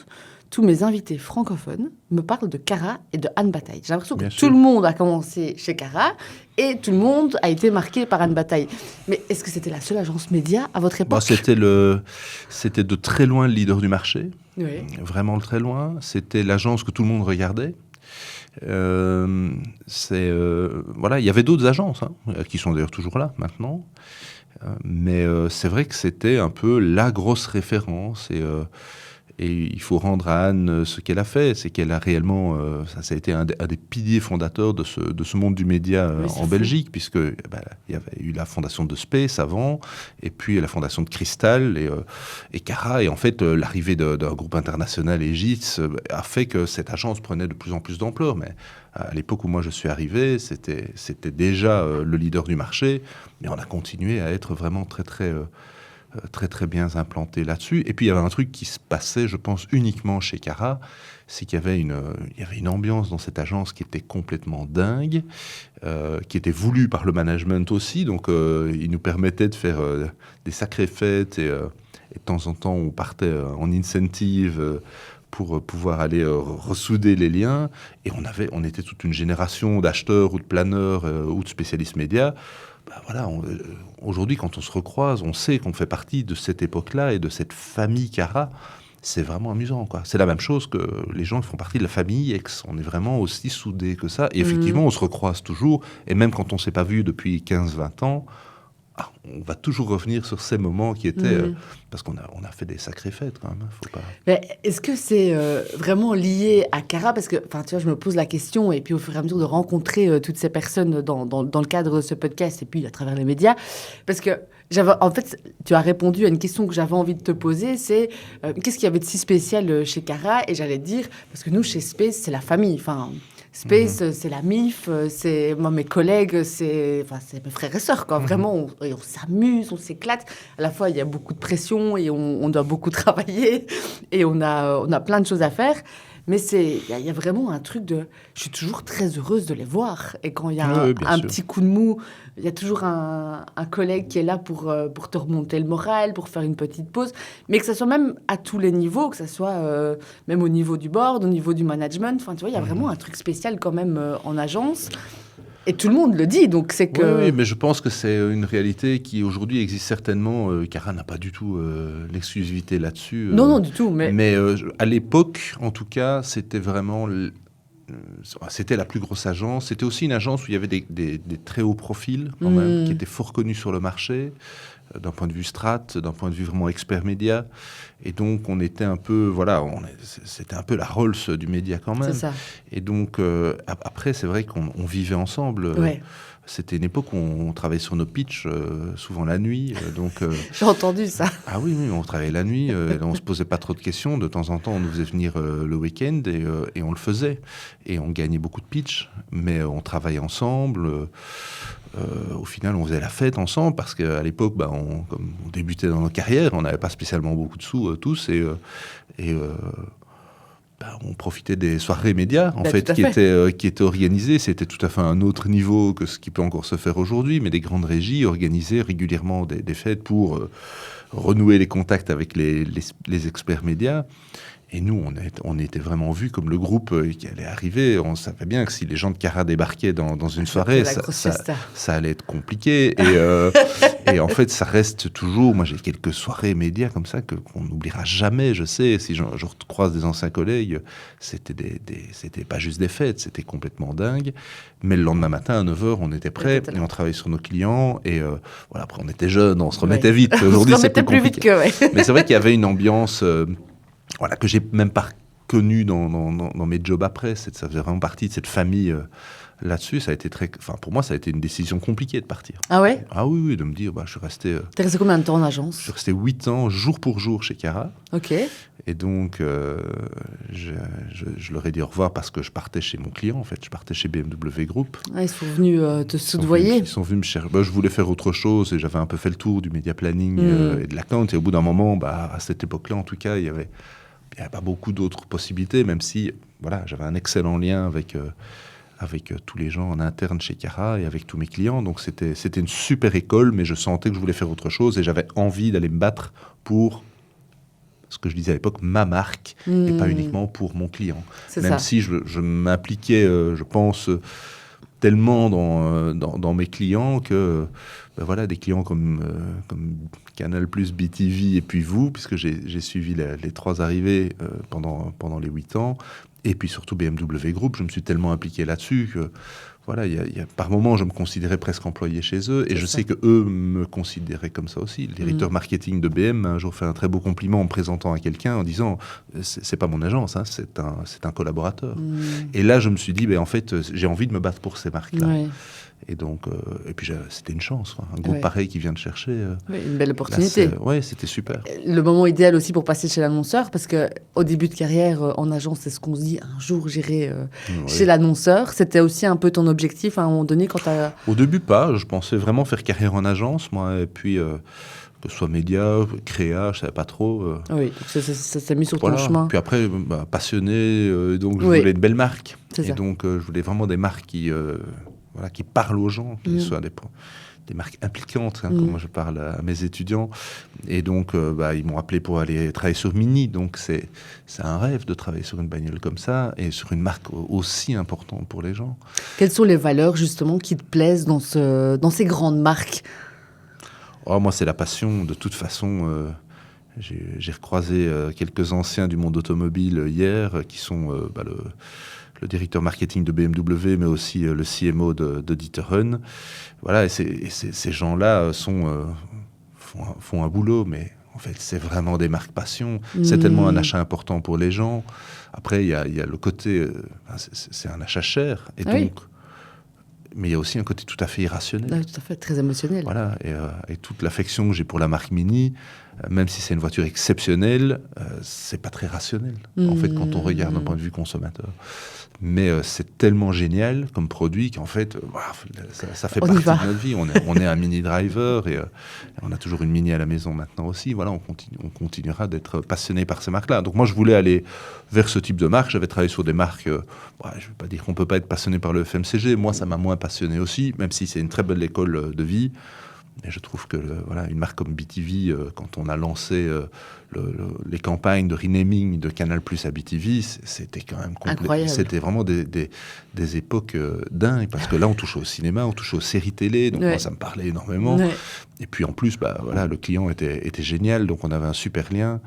tous mes invités francophones me parlent de Cara et de Anne Bataille. J'ai l'impression que tout le monde a commencé chez Cara et tout le monde a été marqué par Anne Bataille. Mais est-ce que c'était la seule agence média à votre époque ? C'était de très loin le leader du marché. Oui. Vraiment de très loin. C'était l'agence que tout le monde regardait. Il y avait d'autres agences qui sont d'ailleurs toujours là maintenant. Mais c'est vrai que c'était un peu la grosse référence et il faut rendre à Anne ce qu'elle a fait, c'est qu'elle a réellement, ça a été un des piliers fondateurs de ce monde du média en Belgique, puisque il y avait eu la fondation de Space avant, et puis la fondation de Crystal et Cara, et en fait l'arrivée d'un groupe international, Aegis, a fait que cette agence prenait de plus en plus d'ampleur. Mais à l'époque où moi je suis arrivé, c'était déjà le leader du marché, mais on a continué à être vraiment très très bien implanté là-dessus. Et puis, il y avait un truc qui se passait, je pense, uniquement chez Cara, c'est qu'il y avait une ambiance dans cette agence qui était complètement dingue, qui était voulue par le management aussi. Donc, il nous permettait de faire des sacrées fêtes et de temps en temps, on partait en incentive pour pouvoir aller ressouder les liens. Et on était toute une génération d'acheteurs ou de planeurs ou de spécialistes médias. Aujourd'hui, quand on se recroise, on sait qu'on fait partie de cette époque-là et de cette famille Cara. C'est vraiment amusant, quoi. C'est la même chose que les gens qui font partie de la famille X. On est vraiment aussi soudés que ça. Et effectivement, on se recroise toujours. Et même quand on ne s'est pas vu depuis 15-20 ans, on va toujours revenir sur ces moments qui étaient... parce qu'on a fait des sacrées fêtes, quand même. Faut pas... Mais est-ce que c'est vraiment lié à Cara ? Parce que, tu vois, je me pose la question, et puis au fur et à mesure de rencontrer toutes ces personnes dans le cadre de ce podcast, et puis à travers les médias, parce que en fait, tu as répondu à une question que j'avais envie de te poser, c'est qu'est-ce qu'il y avait de si spécial chez Cara ? Et j'allais dire, parce que nous, chez Space, c'est la famille, enfin... Space, c'est la MIF, c'est moi, mes collègues, c'est mes frères et sœurs, quoi. Vraiment, on s'amuse, on s'éclate. À la fois, il y a beaucoup de pression et on doit beaucoup travailler et on a plein de choses à faire. Mais il y a vraiment un truc de... Je suis toujours très heureuse de les voir. Et quand il y a un petit coup de mou, il y a toujours un collègue qui est là pour te remonter le moral, pour faire une petite pause. Mais que ça soit même à tous les niveaux, que ça soit même au niveau du board, au niveau du management. Enfin, tu vois, il y a vraiment un truc spécial quand même en agence. Et tout le monde le dit, donc c'est que... Oui, mais je pense que c'est une réalité qui aujourd'hui existe certainement. Cara n'a pas du tout l'exclusivité là-dessus. Non, du tout. Mais à l'époque, en tout cas, c'était vraiment... C'était la plus grosse agence. C'était aussi une agence où il y avait des très hauts profils, quand même, qui étaient fort connus sur le marché, d'un point de vue strat, d'un point de vue vraiment expert média. Et donc, on était un peu... c'était un peu la Rolls du média, quand même. C'est ça. Et donc, après, c'est vrai qu'on vivait ensemble. Ouais. C'était une époque où on travaillait sur nos pitchs, souvent la nuit. J'ai entendu ça. Ah oui, on travaillait la nuit. On ne se posait pas trop de questions. De temps en temps, on nous faisait venir le week-end et on le faisait. Et on gagnait beaucoup de pitchs, mais on travaillait ensemble. Au final, on faisait la fête ensemble parce qu'à l'époque, comme on débutait dans nos carrières, on n'avait pas spécialement beaucoup de sous tous. on profitait des soirées médias, en Bah, fait, tout à qui étaient organisées. C'était tout à fait un autre niveau que ce qui peut encore se faire aujourd'hui, mais des grandes régies organisaient régulièrement des fêtes pour renouer les contacts avec les experts médias. Et nous, on était vraiment vus comme le groupe qui allait arriver. On savait bien que si les gens de Cara débarquaient dans une soirée, ça allait être compliqué. Et en fait, ça reste toujours... Moi, j'ai quelques soirées médias comme ça qu'on n'oubliera jamais, je sais. Si je croise des anciens collègues, c'était pas juste des fêtes, c'était complètement dingue. Mais le lendemain matin, à 9h, on était prêts et on travaillait sur nos clients. Et voilà, après, on était jeunes, on se remettait vite. Aujourd'hui, c'est plus vite que... Mais c'est vrai qu'il y avait une ambiance... Voilà, que j'ai même pas connu dans mes jobs après. Ça faisait vraiment partie de cette famille là-dessus. Ça a été pour moi, ça a été une décision compliquée de partir. Ah ouais? Ah oui, de me dire, je suis resté... T'es resté combien de temps en agence? Je suis resté 8 ans, jour pour jour, chez Cara. Ok. Et donc, je leur ai dit au revoir parce que je partais chez mon client, en fait. Je partais chez BMW Group. Ah, ils sont venus te soudoyer? Ils sont venus me chercher. Je voulais faire autre chose et j'avais un peu fait le tour du media planning et de l'account. Et au bout d'un moment, à cette époque-là, en tout cas, il n'y avait pas beaucoup d'autres possibilités, même si j'avais un excellent lien avec tous les gens en interne chez Cara et avec tous mes clients. Donc c'était une super école, mais je sentais que je voulais faire autre chose et j'avais envie d'aller me battre pour ce que je disais à l'époque, ma marque, et pas uniquement pour mon client. Même si je m'impliquais, je pense, tellement dans mes clients que des clients comme Canal+, BTV et puis vous, puisque j'ai suivi les 3 arrivées pendant les 8 ans, et puis surtout BMW Group, je me suis tellement impliqué là-dessus que par moments, je me considérais presque employé chez eux, et je sais qu'eux me considéraient comme ça aussi. Le directeur marketing de BM m'a un jour fait un très beau compliment en me présentant à quelqu'un, en disant « c'est pas mon agence, hein, c'est un collaborateur ». Et là, je me suis dit, en fait, j'ai envie de me battre pour ces marques-là. Ouais. Et donc, et puis c'était une chance, un groupe pareil qui vient de chercher. Une belle opportunité. Oui, c'était super. Le moment idéal aussi pour passer chez l'annonceur, parce qu'au début de carrière en agence, c'est ce qu'on se dit, un jour j'irai chez l'annonceur. C'était aussi un peu ton objectif à un moment donné quand tu as... Au début, pas. Je pensais vraiment faire carrière en agence, moi, et puis... que ce soit média, créa, je savais pas trop. Oui, donc ça s'est mis sur ton chemin. Puis après, passionné, donc je voulais une belle marque. Et donc, je voulais vraiment des marques qui parlent aux gens, qui soient des marques impliquantes, comme moi je parle à mes étudiants. Et donc, ils m'ont appelé pour aller travailler sur Mini. Donc, c'est un rêve de travailler sur une bagnole comme ça et sur une marque aussi importante pour les gens. Quelles sont les valeurs, justement, qui te plaisent dans ces grandes marques ? Moi, c'est la passion. De toute façon, j'ai recroisé quelques anciens du monde automobile hier, qui sont le directeur marketing de BMW, mais aussi le CMO de D'Ieteren. Voilà, et ces gens-là font un boulot, mais en fait, c'est vraiment des marques passion. C'est tellement un achat important pour les gens. Après, il y a le côté... c'est un achat cher, et donc... Mais il y a aussi un côté tout à fait irrationnel. Tout à fait, très émotionnel. Voilà, et toute l'affection que j'ai pour la marque Mini, même si c'est une voiture exceptionnelle, c'est pas très rationnel, en fait, quand on regarde d'un point de vue consommateur. Mais c'est tellement génial comme produit qu'en fait, ça fait partie de notre vie. On est un Mini driver et on a toujours une Mini à la maison maintenant aussi. Voilà, on continuera d'être passionné par ces marques-là. Donc moi, je voulais aller vers ce type de marque. J'avais travaillé sur des marques, je ne vais pas dire qu'on ne peut pas être passionné par le FMCG. Moi, ça m'a moins passionné aussi, même si c'est une très belle école de vie. Et je trouve que une marque comme BTV, quand on a lancé les campagnes de renaming de Canal+ à BTV, c'était quand même incroyable. C'était vraiment des époques dingues, parce que là, on touche au cinéma, on touche aux séries télé, donc moi, ça me parlait énormément. Ouais. Et puis en plus, le client était génial, donc on avait un super lien.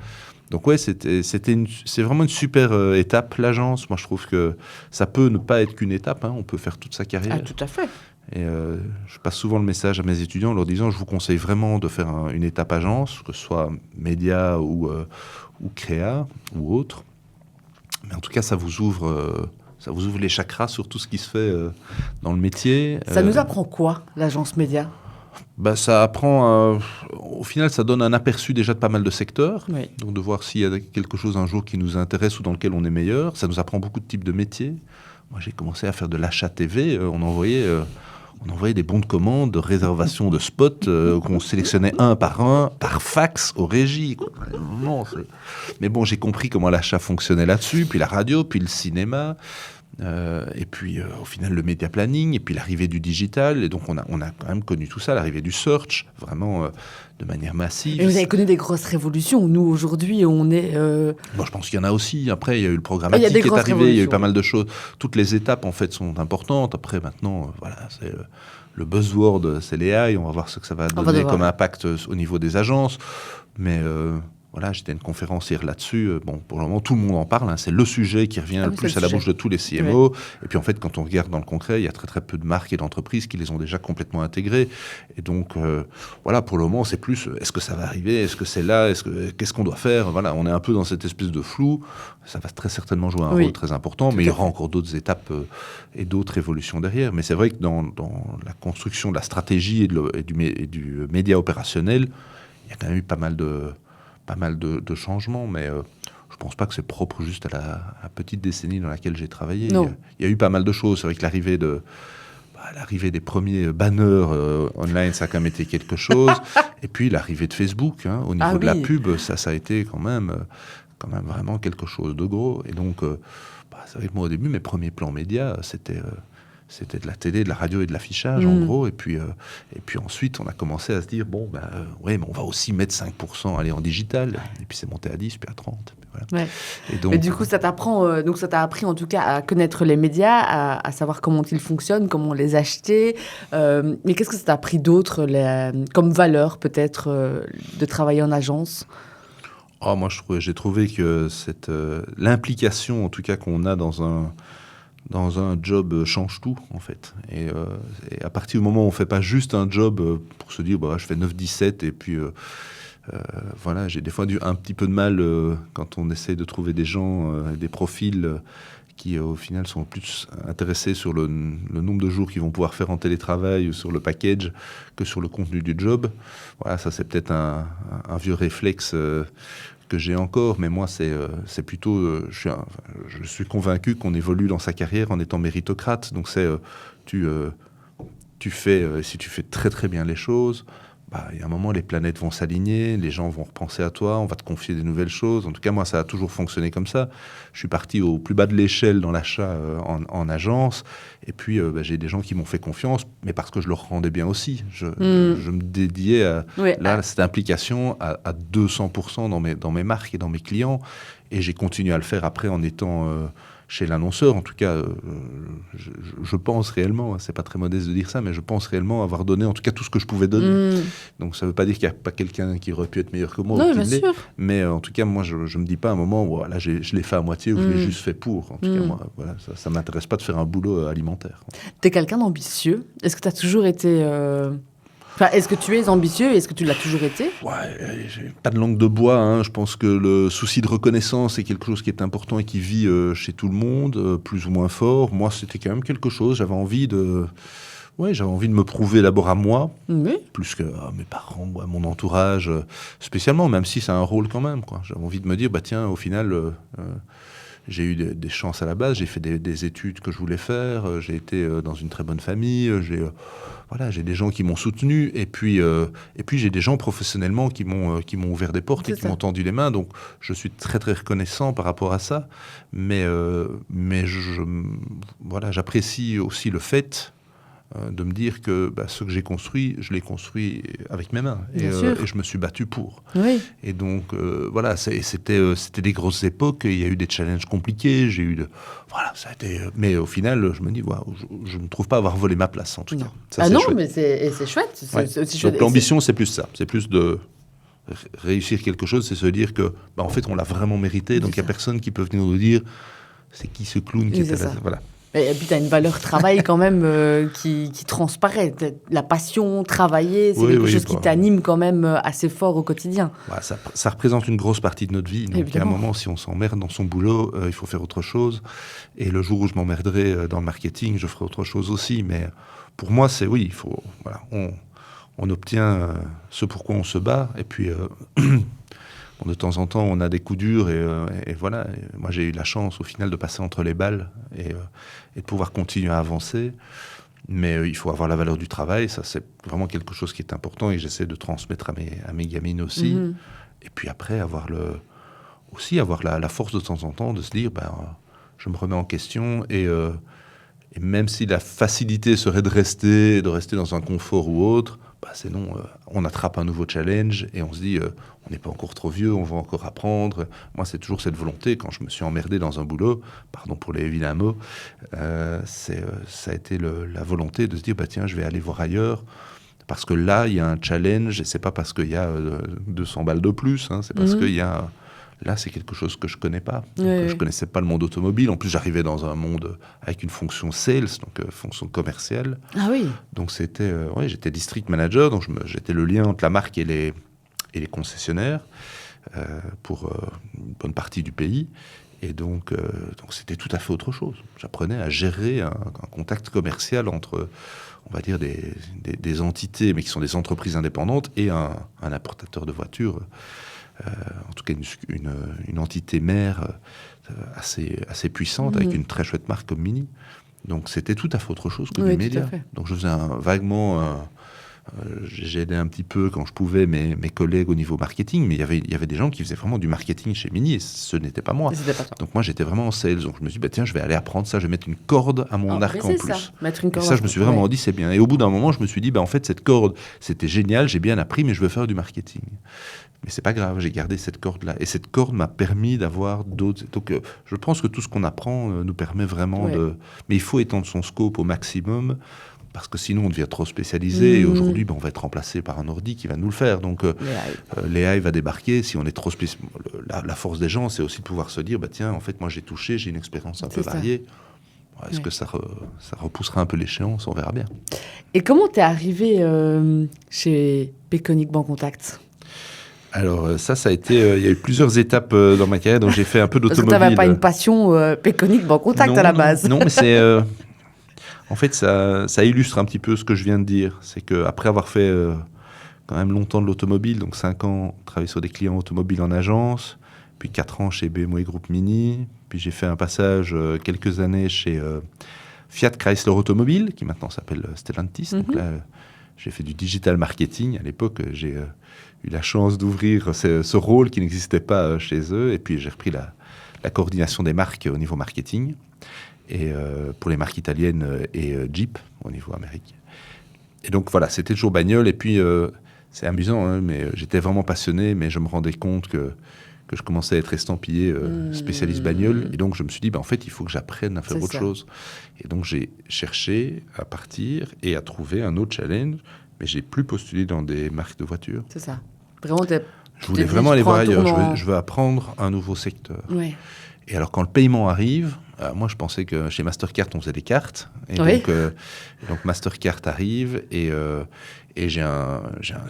Donc c'est vraiment une super étape, l'agence. Moi, je trouve que ça peut ne pas être qu'une étape, on peut faire toute sa carrière. Ah, tout à fait. Et je passe souvent le message à mes étudiants en leur disant, je vous conseille vraiment de faire une étape agence, que ce soit média ou créa ou autre. Mais en tout cas, ça vous ouvre les chakras sur tout ce qui se fait dans le métier. Ça nous apprend quoi, l'agence média ? Ça apprend, au final, ça donne un aperçu déjà de pas mal de secteurs. Oui. Donc de voir s'il y a quelque chose un jour qui nous intéresse ou dans lequel on est meilleur. Ça nous apprend beaucoup de types de métiers. Moi, j'ai commencé à faire de l'achat TV. On on envoyait des bons de commande de réservation de spots qu'on sélectionnait un, par fax aux régies. Quoi. Non, mais bon, j'ai compris comment l'achat fonctionnait là-dessus, puis la radio, puis le cinéma. Et puis au final le média planning et puis l'arrivée du digital et donc on a quand même connu tout ça, l'arrivée du search vraiment de manière massive. Et vous avez connu des grosses révolutions. Nous aujourd'hui on est Bon, je pense qu'il y en a aussi. Après il y a eu le programmatique qui est arrivé, il y a eu pas mal de choses. Toutes les étapes en fait sont importantes. Après maintenant voilà, c'est le buzzword, c'est les AI. On va voir ce que ça va donner comme impact au niveau des agences, mais voilà, j'étais une conférencière là-dessus. Bon, pour le moment, tout le monde en parle. Hein. C'est le sujet qui revient le plus à la bouche de tous les CMO. Ouais. Et puis, en fait, quand on regarde dans le concret, il y a très, très peu de marques et d'entreprises qui les ont déjà complètement intégrées. Et donc, voilà, pour le moment, c'est plus est-ce que ça va arriver ? Est-ce que c'est là ? Qu'est-ce qu'on doit faire ? Voilà, on est un peu dans cette espèce de flou. Ça va très certainement jouer un rôle très important, mais il y aura encore d'autres étapes et d'autres évolutions derrière. Mais c'est vrai que dans la construction de la stratégie et du média opérationnel, il y a quand même eu pas mal de changements, mais je ne pense pas que c'est propre juste à la petite décennie dans laquelle j'ai travaillé. Il y a eu pas mal de choses. C'est vrai que l'arrivée des premiers banners online, ça a quand même été quelque chose. Et puis l'arrivée de Facebook, hein, au niveau de la pub, ça a été quand même vraiment quelque chose de gros. Et donc, c'est vrai que moi, au début, mes premiers plans médias, c'était de la télé, de la radio et de l'affichage, en gros. Et puis ensuite, on a commencé à se dire, mais on va aussi mettre 5% en digital. Et puis c'est monté à 10, puis à 30. Voilà. Ouais. Et donc, mais du coup, ça t'a appris en tout cas à connaître les médias, à savoir comment ils fonctionnent, comment les acheter. Mais qu'est-ce que ça t'a appris d'autre, comme valeur peut-être, de travailler en agence ? Moi, j'ai trouvé que l'implication, en tout cas, qu'on a dans un job change tout, en fait. Et à partir du moment où on ne fait pas juste un job pour se dire, je fais 9-17, et puis voilà, j'ai des fois un petit peu de mal quand on essaie de trouver des gens, des profils qui, au final, sont plus intéressés sur le nombre de jours qu'ils vont pouvoir faire en télétravail ou sur le package que sur le contenu du job. Voilà, ça, c'est peut-être un vieux réflexe que j'ai encore, mais moi, c'est plutôt... je suis convaincu qu'on évolue dans sa carrière en étant méritocrate. Donc, tu fais... si tu fais très, très bien les choses, il y a un moment, les planètes vont s'aligner, les gens vont repenser à toi, on va te confier des nouvelles choses. En tout cas, moi, ça a toujours fonctionné comme ça. Je suis parti au plus bas de l'échelle dans l'achat en agence. Et puis, j'ai des gens qui m'ont fait confiance, mais parce que je leur rendais bien aussi. Je me dédiais à cette implication à 200% dans mes marques et dans mes clients. Et j'ai continué à le faire après en étant... chez l'annonceur, en tout cas, je pense réellement, c'est pas très modeste de dire ça, mais je pense réellement avoir donné en tout cas tout ce que je pouvais donner. Donc ça veut pas dire qu'il n'y a pas quelqu'un qui aurait pu être meilleur que moi, non, bien sûr. Mais en tout cas, moi, je me dis pas à un moment où voilà, je l'ai fait à moitié ou je l'ai juste fait pour. En tout cas, moi, voilà, ça m'intéresse pas de faire un boulot alimentaire. T'es quelqu'un d'ambitieux ? Est-ce que tu as toujours été... est-ce que tu es ambitieux ? Est-ce que tu l'as toujours été ? Ouais, j'ai pas de langue de bois. Hein. Je pense que le souci de reconnaissance est quelque chose qui est important et qui vit chez tout le monde, plus ou moins fort. Moi, c'était quand même quelque chose. J'avais envie de me prouver d'abord à moi, plus que à mes parents ou à mon entourage, spécialement, même si c'est un rôle quand même. Quoi. J'avais envie de me dire, tiens, au final... j'ai eu des chances à la base, j'ai fait des études que je voulais faire, j'ai été dans une très bonne famille, j'ai des gens qui m'ont soutenu, et puis j'ai des gens professionnellement qui m'ont ouvert des portes et qui m'ont tendu les mains, donc je suis très très reconnaissant par rapport à ça, mais j'apprécie aussi le fait de me dire que ce que j'ai construit, je l'ai construit avec mes mains et je me suis battu pour. Oui. Et donc c'était des grosses époques, il y a eu des challenges compliqués, ça a été, mais au final je me dis je ne trouve pas avoir volé ma place en tout cas. Ça, mais c'est chouette. C'est aussi chouette. Donc l'ambition c'est plus ça, c'est plus de réussir quelque chose, c'est se dire que en fait on l'a vraiment mérité, donc il n'y a personne qui peut venir nous dire c'est qui ce clown qui était là. Voilà. Et puis, tu as une valeur travail quand même qui transparaît. La passion, travailler, c'est quelque chose qui t'anime quand même assez fort au quotidien. Ça représente une grosse partie de notre vie. Donc, il y a un moment, si on s'emmerde dans son boulot, il faut faire autre chose. Et le jour où je m'emmerderai dans le marketing, je ferai autre chose aussi. Mais pour moi, il faut... Voilà, on obtient ce pourquoi on se bat. Et puis... de temps en temps, on a des coups durs et voilà. Et moi, j'ai eu la chance, au final, de passer entre les balles et de pouvoir continuer à avancer. Mais il faut avoir la valeur du travail. Ça, c'est vraiment quelque chose qui est important et que j'essaie de transmettre à mes gamines aussi. Et puis après, avoir la force de temps en temps de se dire, je me remets en question et même si la facilité serait de rester dans un confort ou autre, c'est non, on attrape un nouveau challenge et on se dit, on n'est pas encore trop vieux, on va encore apprendre. Moi, c'est toujours cette volonté, quand je me suis emmerdé dans un boulot, pardon pour les vilains mots, ça a été la volonté de se dire, tiens, je vais aller voir ailleurs, parce que là, il y a un challenge, et c'est pas parce qu'il y a 200 balles de plus, hein, c'est parce qu'il y a... Là, c'est quelque chose que je ne connais pas. Je ne connaissais pas le monde automobile. En plus, j'arrivais dans un monde avec une fonction sales, donc fonction commerciale. Ah oui. Donc, j'étais district manager, donc j'étais le lien entre la marque et les concessionnaires pour une bonne partie du pays. Et donc c'était tout à fait autre chose. J'apprenais à gérer un contact commercial entre, on va dire, des entités, mais qui sont des entreprises indépendantes, et un importateur de voitures. En tout cas une entité mère assez puissante, avec une très chouette marque comme Mini. Donc c'était tout à fait autre chose que du média. Donc je faisais vaguement... j'ai aidé un petit peu quand je pouvais mes collègues au niveau marketing, mais il y avait des gens qui faisaient vraiment du marketing chez Mini et ce n'était pas moi. Donc moi j'étais vraiment en sales, donc je me suis dit tiens, je vais aller apprendre ça, je vais mettre une corde à mon arc en plus. Et ça je me suis vraiment dit c'est bien. Et au bout d'un moment je me suis dit en fait cette corde c'était génial, j'ai bien appris, mais je veux faire du marketing. Mais c'est pas grave, j'ai gardé cette corde-là. Et cette corde m'a permis d'avoir d'autres... Donc je pense que tout ce qu'on apprend nous permet vraiment de... Mais il faut étendre son scope au maximum, parce que sinon on devient trop spécialisé. Et aujourd'hui, on va être remplacé par un ordi qui va nous le faire. Donc l'AI va débarquer. Si on est trop spécialisé... La force des gens, c'est aussi de pouvoir se dire, tiens, en fait, moi j'ai touché, j'ai une expérience un peu variée. Est-ce que ça repoussera un peu l'échéance? On verra bien. Et comment t'es arrivé chez Peconic Bancontact? Alors ça a été, il y a eu plusieurs étapes dans ma carrière, donc j'ai fait un peu d'automobile. Parce que tu n'avais pas une passion Peconic Bancontact à la base. Non, mais c'est, en fait, ça illustre un petit peu ce que je viens de dire. C'est qu'après avoir fait quand même longtemps de l'automobile, donc 5 ans, travaillé sur des clients automobiles en agence, puis 4 ans chez BMW Group Mini, puis j'ai fait un passage quelques années chez Fiat Chrysler Automobile, qui maintenant s'appelle Stellantis. Donc là, j'ai fait du digital marketing. À l'époque, j'ai eu la chance d'ouvrir ce rôle qui n'existait pas chez eux. Et puis, j'ai repris la coordination des marques au niveau marketing, et pour les marques italiennes et Jeep au niveau Amérique. Et donc, voilà, c'était toujours bagnole. Et puis, c'est amusant, hein, mais j'étais vraiment passionné, mais je me rendais compte que je commençais à être estampillé spécialiste bagnole. Et donc, je me suis dit, en fait, il faut que j'apprenne à faire autre chose. Et donc, j'ai cherché à partir et à trouver un autre challenge, mais j'ai plus postulé dans des marques de voitures. C'est ça. Vraiment, je voulais vraiment aller voir ailleurs. Je veux apprendre un nouveau secteur. Ouais. Et alors, quand le paiement arrive, moi, je pensais que chez Mastercard, on faisait des cartes. Et donc Mastercard arrive et j'ai une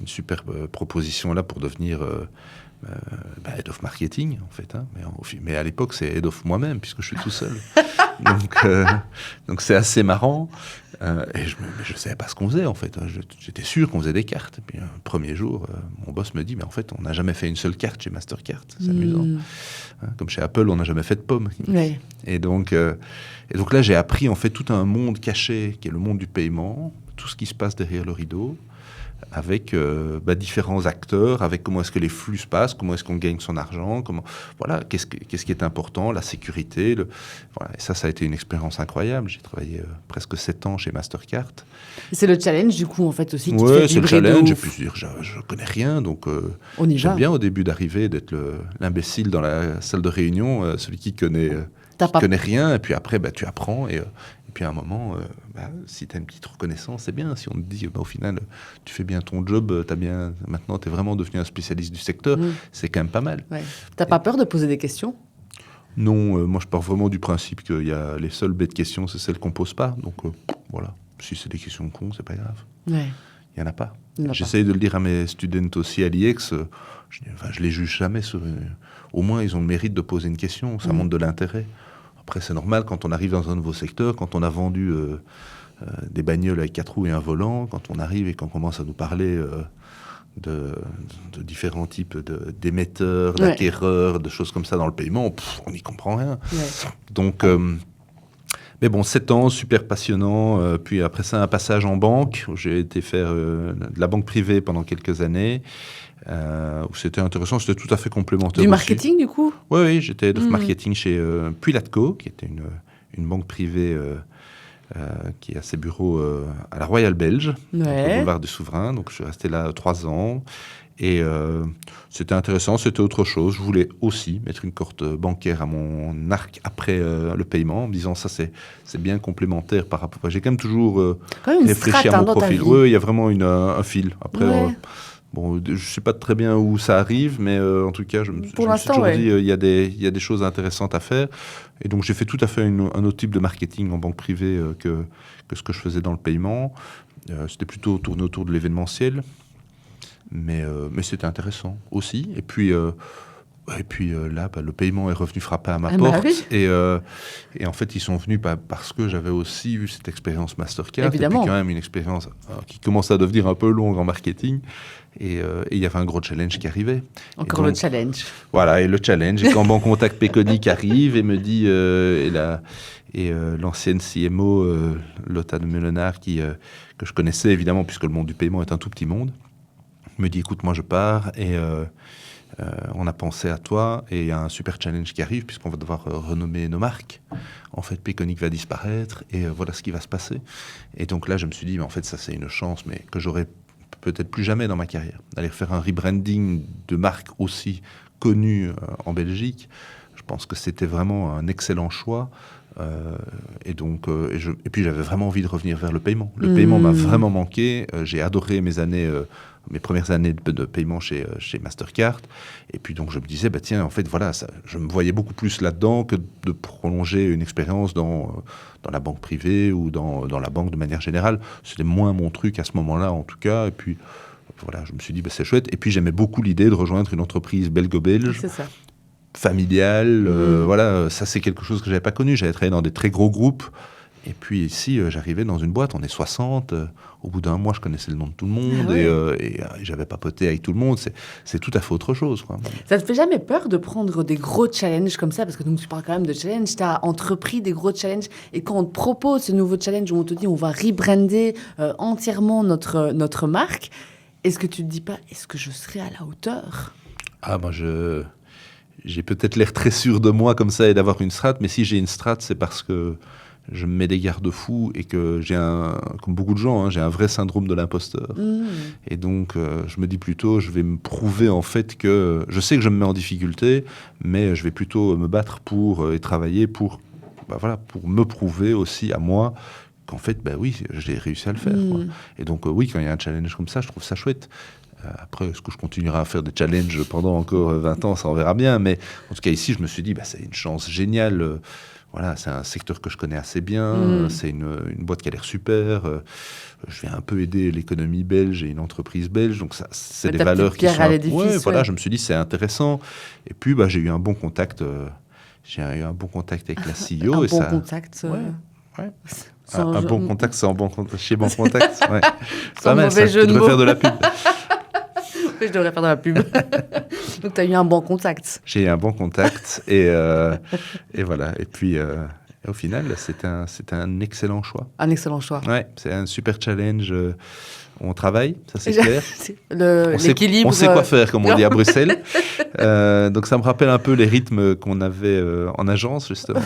super proposition là pour devenir head of marketing, en fait. Hein. Mais à l'époque, c'est head of moi-même, puisque je suis tout seul. Donc c'est assez marrant. Et je ne savais pas ce qu'on faisait, en fait. J'étais sûr qu'on faisait des cartes. Et puis, un premier jour, mon boss me dit, mais en fait, on n'a jamais fait une seule carte chez Mastercard. C'est amusant. Hein, comme chez Apple, on n'a jamais fait de pommes. Ouais. Et donc là, j'ai appris, en fait, tout un monde caché, qui est le monde du paiement, tout ce qui se passe derrière le rideau, avec différents acteurs, avec comment est-ce que les flux se passent, comment est-ce qu'on gagne son argent, qu'est-ce qui est important, la sécurité. Et ça a été une expérience incroyable. J'ai travaillé presque 7 ans chez Mastercard. Et c'est le challenge, du coup, en fait, aussi, qui te fait c'est le vibrer challenge. de Et puis, je ne connais rien, donc j'aime bien au début d'arriver, d'être l'imbécile dans la salle de réunion, celui qui connaît rien, et puis après, tu apprends, et puis à un moment, si tu as une petite reconnaissance, c'est bien. Si on te dit, au final, tu fais bien ton job, maintenant tu es vraiment devenu un spécialiste du secteur, c'est quand même pas mal. Ouais. T'as pas peur de poser des questions ? Non, moi je pars vraiment du principe que les seules bêtes questions, c'est celles qu'on pose pas. Donc voilà, si c'est des questions cons, c'est pas grave. Ouais. Il y en a pas. J'essaye de le dire à mes students aussi à l'IEX, je les juge jamais. Au moins, ils ont le mérite de poser une question, ça montre de l'intérêt. Après, c'est normal quand on arrive dans un nouveau secteur, quand on a vendu des bagnoles avec 4 roues et un volant, quand on arrive et qu'on commence à nous parler de différents types d'émetteurs, d'acquéreurs, de choses comme ça dans le paiement, on n'y comprend rien. Ouais. Donc, Mais bon, 7 ans, super passionnant. Puis après ça, un passage en banque, où j'ai été faire de la banque privée pendant quelques années, où c'était intéressant, c'était tout à fait complémentaire Du aussi. marketing, du coup? Oui, j'étais head of marketing chez Puy-Latco, qui était une banque privée qui a ses bureaux à la Royale Belge, donc au boulevard du Souverain. Donc je suis resté là 3 ans. Et c'était intéressant, c'était autre chose. Je voulais aussi mettre une corde bancaire à mon arc après le paiement, en me disant ça c'est bien complémentaire par rapport. J'ai quand même toujours réfléchi à mon profil. Oui, il y a vraiment un fil. Après, bon, je ne sais pas très bien où ça arrive, mais en tout cas, je me suis toujours dit il y a des choses intéressantes à faire. Et donc j'ai fait tout à fait un autre type de marketing en banque privée que ce que je faisais dans le paiement. C'était plutôt tourné autour de l'événementiel. Mais c'était intéressant aussi. Et puis là, le paiement est revenu frapper à ma porte. Oui. Et en fait, ils sont venus parce que j'avais aussi eu cette expérience Mastercard. Évidemment. Et puis quand même une expérience qui commençait à devenir un peu longue en marketing. Et il y avait un gros challenge qui arrivait. Encore donc, le challenge. Voilà, et le challenge. Et quand Bancontact Peconic arrive et me dit... l'ancienne CMO, Lotta de Meulenard, que je connaissais évidemment, puisque le monde du paiement est un tout petit monde, me dit écoute, moi je pars et on a pensé à toi et il y a un super challenge qui arrive puisqu'on va devoir renommer nos marques. En fait, Peconic va disparaître et voilà ce qui va se passer. Et donc là, je me suis dit, mais en fait, ça c'est une chance, mais que j'aurais peut-être plus jamais dans ma carrière. D'aller faire un rebranding de marque aussi connue en Belgique, je pense que c'était vraiment un excellent choix. Et puis j'avais vraiment envie de revenir vers le paiement. Le paiement m'a vraiment manqué. J'ai adoré mes premières années de paiement chez Mastercard. Et puis donc je me disais, tiens, en fait, voilà, je me voyais beaucoup plus là-dedans que de prolonger une expérience dans la banque privée ou dans la banque de manière générale. C'était moins mon truc à ce moment-là, en tout cas. Et puis voilà, je me suis dit, c'est chouette. Et puis j'aimais beaucoup l'idée de rejoindre une entreprise belgo-belge. C'est ça. Familiale, voilà, ça c'est quelque chose que j'avais pas connu. J'avais travaillé dans des très gros groupes. Et puis ici, j'arrivais dans une boîte, on est 60. Au bout d'un mois, je connaissais le nom de tout le monde et j'avais papoté avec tout le monde. C'est tout à fait autre chose, quoi. Ça te fait jamais peur de prendre des gros challenges comme ça? Parce que donc, tu parles quand même de challenge, tu as entrepris des gros challenges. Et quand on te propose ce nouveau challenge où on te dit on va rebrander entièrement notre marque, est-ce que tu te dis pas, est-ce que je serai à la hauteur? Ah, moi, j'ai peut-être l'air très sûr de moi comme ça et d'avoir une strat, mais si j'ai une strat, c'est parce que je me mets des garde-fous et que comme beaucoup de gens, j'ai un vrai syndrome de l'imposteur. Et donc, je me dis plutôt, je vais me prouver en fait que... Je sais que je me mets en difficulté, mais je vais plutôt me battre et travailler pour me prouver aussi à moi qu'en fait, oui, j'ai réussi à le faire. Quoi. Et donc, oui, quand il y a un challenge comme ça, je trouve ça chouette. Après, est-ce que je continuerai à faire des challenges pendant encore 20 ans, ça on verra bien. Mais en tout cas, ici, je me suis dit, c'est une chance géniale. Voilà, c'est un secteur que je connais assez bien. C'est une boîte qui a l'air super. Je viens un peu aider l'économie belge et une entreprise belge. Donc, ça, c'est des valeurs qui sont... voilà, je me suis dit, c'est intéressant. Et puis, j'ai eu un bon contact. Avec la CEO. Un bon contact. Ouais. Un bon contact, c'est chez Bon Contact. Ouais. Sans mauvais jeu de mots. Tu devrais faire de la pub. Je devrais faire de la pub. Donc, tu as eu un bon contact. J'ai eu un bon contact et voilà. Et puis, au final, c'est un excellent choix. Un excellent choix. Ouais, c'est un super challenge. On travaille, ça c'est clair. L'équilibre. On sait quoi faire, comme on dit à Bruxelles. Donc ça me rappelle un peu les rythmes qu'on avait en agence, justement.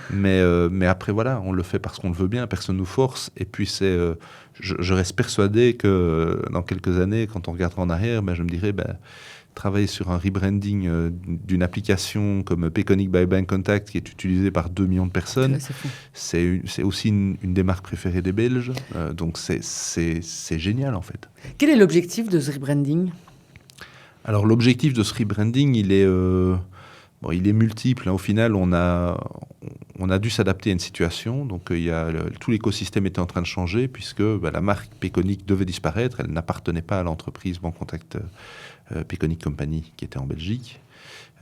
Mais après, voilà, on le fait parce qu'on le veut bien, personne nous force. Et puis, je reste persuadé que dans quelques années, quand on regardera en arrière, je me dirais... travailler sur un rebranding d'une application comme Peconic by Bancontact qui est utilisée par 2 millions de personnes, c'est aussi une des marques préférées des Belges. Donc c'est génial en fait. Quel est l'objectif de ce rebranding ? Alors l'objectif de ce rebranding, il est multiple. Au final, on a dû s'adapter à une situation. Donc tout l'écosystème était en train de changer puisque la marque Peconic devait disparaître. Elle n'appartenait pas à l'entreprise Bancontact Peconic Company qui était en Belgique.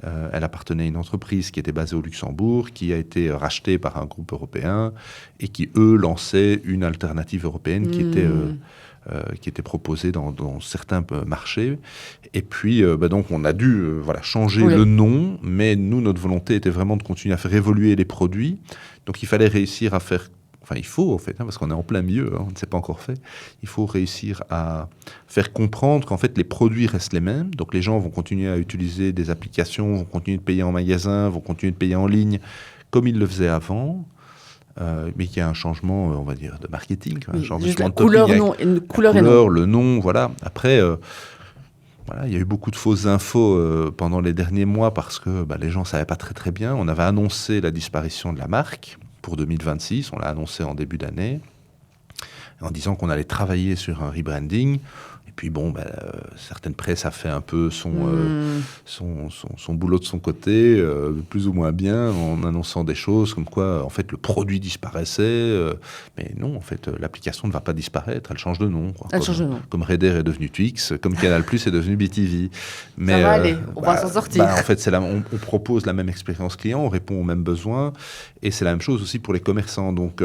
Elle appartenait à une entreprise qui était basée au Luxembourg, qui a été rachetée par un groupe européen et qui, eux, lançaient une alternative européenne qui était qui étaient proposés dans certains marchés. Et puis, donc, on a dû changer le nom, mais nous, notre volonté était vraiment de continuer à faire évoluer les produits. Donc, il fallait réussir à faire... Enfin, il faut, en fait, parce qu'on est en plein milieu, on ne s'est pas encore fait. Il faut réussir à faire comprendre qu'en fait, les produits restent les mêmes. Donc, les gens vont continuer à utiliser des applications, vont continuer de payer en magasin, vont continuer de payer en ligne, comme ils le faisaient avant. Mais qu'il y a un changement, on va dire, de marketing. Un changement juste la de couleur, le nom, voilà. Après... il y a eu beaucoup de fausses infos pendant les derniers mois parce que les gens ne savaient pas très très bien. On avait annoncé la disparition de la marque pour 2026, on l'a annoncé en début d'année, en disant qu'on allait travailler sur un rebranding. Et puis certaines presses a fait un peu son boulot de son côté, plus ou moins bien, en annonçant des choses comme quoi, en fait, le produit disparaissait. Mais non, en fait, l'application ne va pas disparaître, elle change de nom. Comme Raider est devenu Twix, comme Canal+ est devenu BTV. Mais, ça va aller, on va s'en sortir. En fait, on propose la même expérience client, on répond aux mêmes besoins, et c'est la même chose aussi pour les commerçants. Donc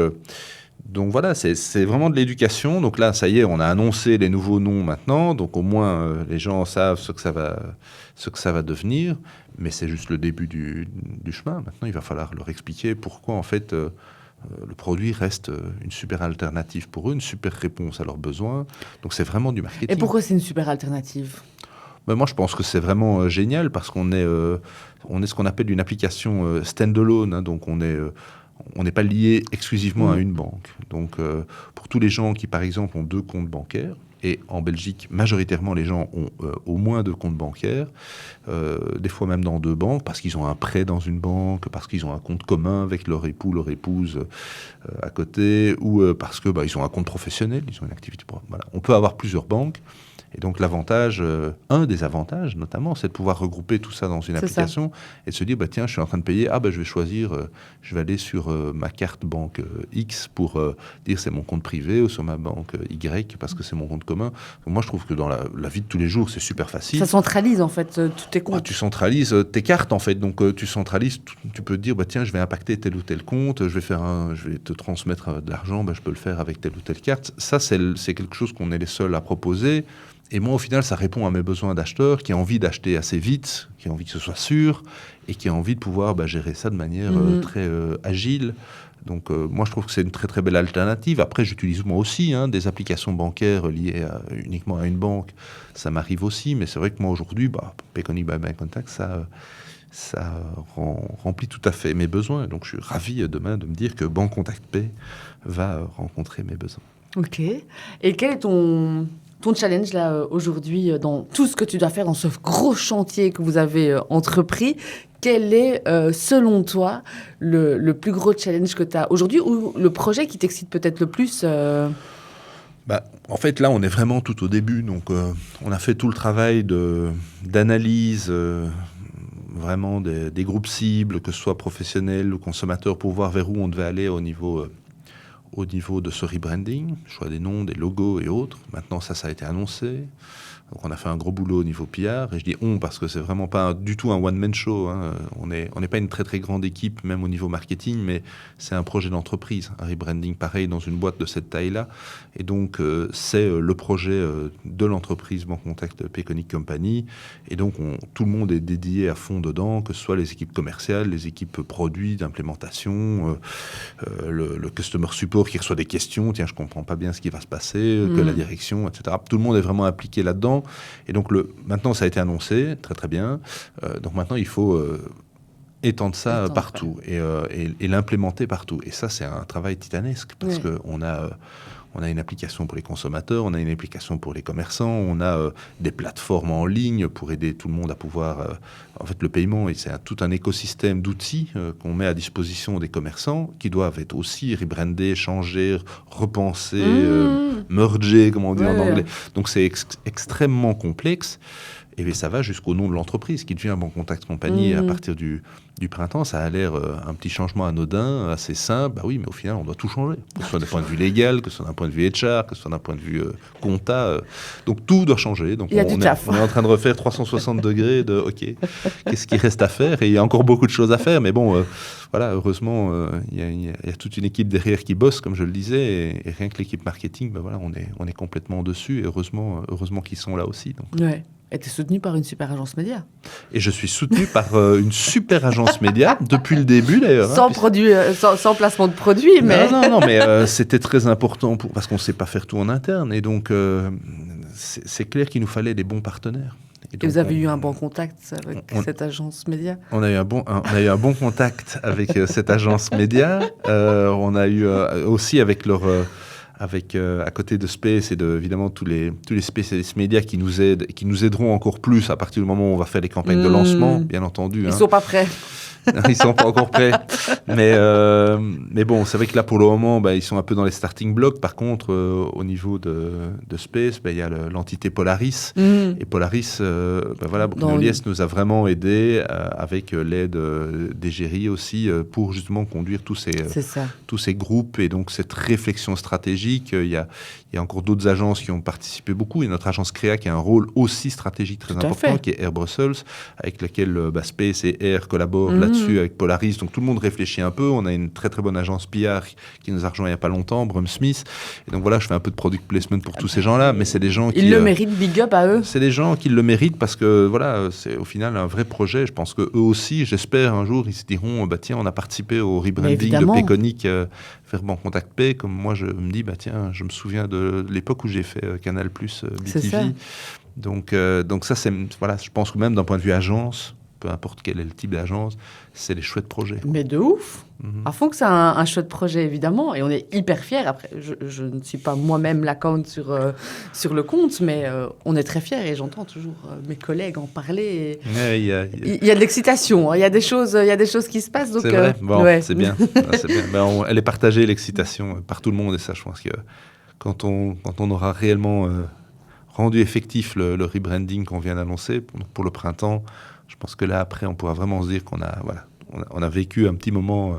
voilà, c'est vraiment de l'éducation. Donc là, ça y est, on a annoncé les nouveaux noms maintenant. Donc au moins, les gens savent ce que ça va devenir. Mais c'est juste le début du chemin. Maintenant, il va falloir leur expliquer pourquoi, en fait, le produit reste une super alternative pour eux, une super réponse à leurs besoins. Donc c'est vraiment du marketing. Et pourquoi c'est une super alternative ? Moi, je pense que c'est vraiment génial parce qu'on est ce qu'on appelle une application stand-alone. Hein, donc on n'est pas lié exclusivement à une banque. Donc, pour tous les gens qui, par exemple, ont 2 comptes bancaires, et en Belgique, majoritairement, les gens ont au moins 2 comptes bancaires, des fois même dans 2 banques, parce qu'ils ont un prêt dans une banque, parce qu'ils ont un compte commun avec leur époux, leur épouse à côté, ou parce que ils ont un compte professionnel, ils ont une activité. Voilà. On peut avoir plusieurs banques. Et donc l'avantage, un des avantages notamment, c'est de pouvoir regrouper tout ça dans une application et de se dire, tiens, je suis en train de payer, je vais choisir, je vais aller sur ma carte banque X pour dire c'est mon compte privé ou sur ma banque Y parce que c'est mon compte commun. Donc, moi, je trouve que dans la vie de tous les jours, c'est super facile. Ça centralise en fait tous tes comptes. Tu centralises tes cartes en fait, donc tu centralises, tu peux te dire, tiens, je vais impacter tel ou tel compte, je vais te transmettre de l'argent, je peux le faire avec telle ou telle carte. Ça, c'est quelque chose qu'on est les seuls à proposer. Et moi, au final, ça répond à mes besoins d'acheteur qui a envie d'acheter assez vite, qui a envie que ce soit sûr et qui a envie de pouvoir gérer ça de manière très agile. Donc, moi, je trouve que c'est une très, très belle alternative. Après, j'utilise moi aussi des applications bancaires liées uniquement à une banque. Ça m'arrive aussi, mais c'est vrai que moi, aujourd'hui, Payconic by Bancontact, ça remplit tout à fait mes besoins. Donc, je suis ravi demain de me dire que Bancontact Pay va rencontrer mes besoins. Ok. Et quel est ton challenge là aujourd'hui dans tout ce que tu dois faire dans ce gros chantier que vous avez entrepris? Quel est, selon toi, le plus gros challenge que tu as aujourd'hui ou le projet qui t'excite peut-être le plus En fait, là, on est vraiment tout au début. Donc, on a fait tout le travail d'analyse vraiment des groupes cibles, que ce soit professionnels ou consommateurs, pour voir vers où on devait aller au niveau de ce rebranding, choix des noms, des logos et autres. Maintenant, ça a été annoncé. Donc, on a fait un gros boulot au niveau PR. Et je dis on parce que c'est vraiment pas du tout un one-man show. Hein. On n'est pas une très, très grande équipe, même au niveau marketing, mais c'est un projet d'entreprise. Un rebranding pareil dans une boîte de cette taille-là. Et donc, c'est le projet de l'entreprise Bancontact Payconic Company. Et donc, tout le monde est dédié à fond dedans, que ce soit les équipes commerciales, les équipes produits, d'implémentation, le customer support qui reçoit des questions. Tiens, je comprends pas bien ce qui va se passer, que la direction, etc. Tout le monde est vraiment impliqué là-dedans. Et donc, maintenant, ça a été annoncé, très très bien. Donc maintenant, il faut étendre ça partout et l'implémenter partout. Et ça, c'est un travail titanesque parce qu'on a une application pour les consommateurs, on a une application pour les commerçants, on a des plateformes en ligne pour aider tout le monde à pouvoir... en fait, le paiement, c'est tout un écosystème d'outils qu'on met à disposition des commerçants qui doivent être aussi rebrandés, changés, repensés, mergés, comme on dit en anglais. Donc, c'est extrêmement complexe. Et ça va jusqu'au nom de l'entreprise qui devient Bon Contact Company à partir du printemps. Ça a l'air un petit changement anodin, assez simple. Bah oui, mais au final, on doit tout changer. Que ce soit d'un point de vue légal, que ce soit d'un point de vue HR, que ce soit d'un point de vue compta. Donc tout doit changer. Donc on est en train de refaire 360 degrés de OK, qu'est-ce qui reste à faire? Et il y a encore beaucoup de choses à faire. Mais bon, voilà, heureusement, il y a toute une équipe derrière qui bosse, comme je le disais. Et rien que l'équipe marketing, bah voilà, on est complètement dessus. Et heureusement qu'ils sont là aussi. Donc. Ouais. Et tu es soutenu par une super agence média. Et je suis soutenu par une super agence média depuis le début d'ailleurs. Sans placement de produit, mais... Non, mais c'était très important parce qu'on ne sait pas faire tout en interne. Et donc, c'est clair qu'il nous fallait des bons partenaires. Et donc, vous avez eu un bon contact avec cette agence média? On a eu un bon contact avec cette agence média. On a eu aussi avec leur... à côté de Space et évidemment tous les spécialistes médias qui nous aident et qui nous aideront encore plus à partir du moment où on va faire les campagnes de lancement, bien entendu. Ils sont pas prêts. Ils sont pas encore prêts. Mais bon, c'est vrai que là, pour le moment, ils sont un peu dans les starting blocks. Par contre, au niveau de Space, il y a l'entité Polaris. Et Polaris, Bruno Lies nous a vraiment aidés avec l'aide d'Égérie aussi pour justement conduire tous ces groupes et donc cette réflexion stratégique. Il y a encore d'autres agences qui ont participé beaucoup. Et notre agence Créa qui a un rôle aussi stratégique très important, qui est Air Brussels, avec laquelle Space et Air collaborent là-dessus avec Polaris. Donc tout le monde réfléchit un peu. On a une très très bonne agence PR qui nous a rejoint il n'y a pas longtemps, Brum Smith. Et donc voilà, je fais un peu de product placement pour tous ces gens-là, mais c'est des gens qui... Ils le méritent, big up à eux. C'est des gens qui le méritent parce que voilà, c'est au final un vrai projet. Je pense qu'eux aussi, j'espère un jour, ils se diront, tiens, on a participé au rebranding de Payconic vers Bon Contact Pay. Comme moi, je me dis, tiens, je me souviens de l'époque où j'ai fait Canal+, BTV. Donc ça, voilà, je pense que même d'un point de vue agence, peu importe quel est le type d'agence, c'est des chouettes projets. Mais de ouf. À fond que c'est un chouette projet, évidemment, et on est hyper fiers. Après, je ne suis pas moi-même l'account sur le compte, mais on est très fiers, et j'entends toujours mes collègues en parler. Il y a de l'excitation, il y a des choses qui se passent. Donc, c'est vrai, c'est bien. C'est bien. Elle est partagée, l'excitation, par tout le monde, et ça, je pense que quand on aura réellement rendu effectif le rebranding qu'on vient d'annoncer pour le printemps, je pense que là, après, on pourra vraiment se dire qu'on a vécu un petit moment...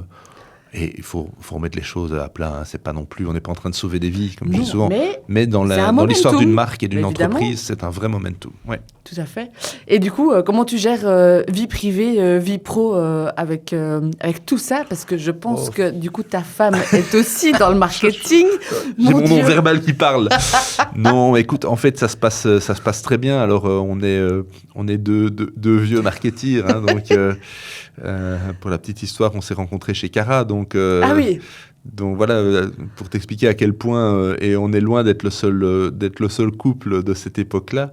et il faut remettre les choses à plat. C'est pas non plus... On n'est pas en train de sauver des vies, comme je dis souvent. Mais dans l'histoire d'une marque et d'une entreprise, c'est un vrai momentum. Ouais. Tout à fait. Et du coup, comment tu gères vie privée, vie pro avec tout ça? Parce que je pense que, du coup, ta femme est aussi dans le marketing. J'ai mon nom verbal qui parle. Non, écoute, en fait, ça se passe très bien. Alors, on est deux vieux marketeers. Hein, donc, pour la petite histoire, on s'est rencontrés chez Cara. Donc, ah oui. Donc voilà, pour t'expliquer à quel point, et on est loin d'être le seul couple de cette époque-là,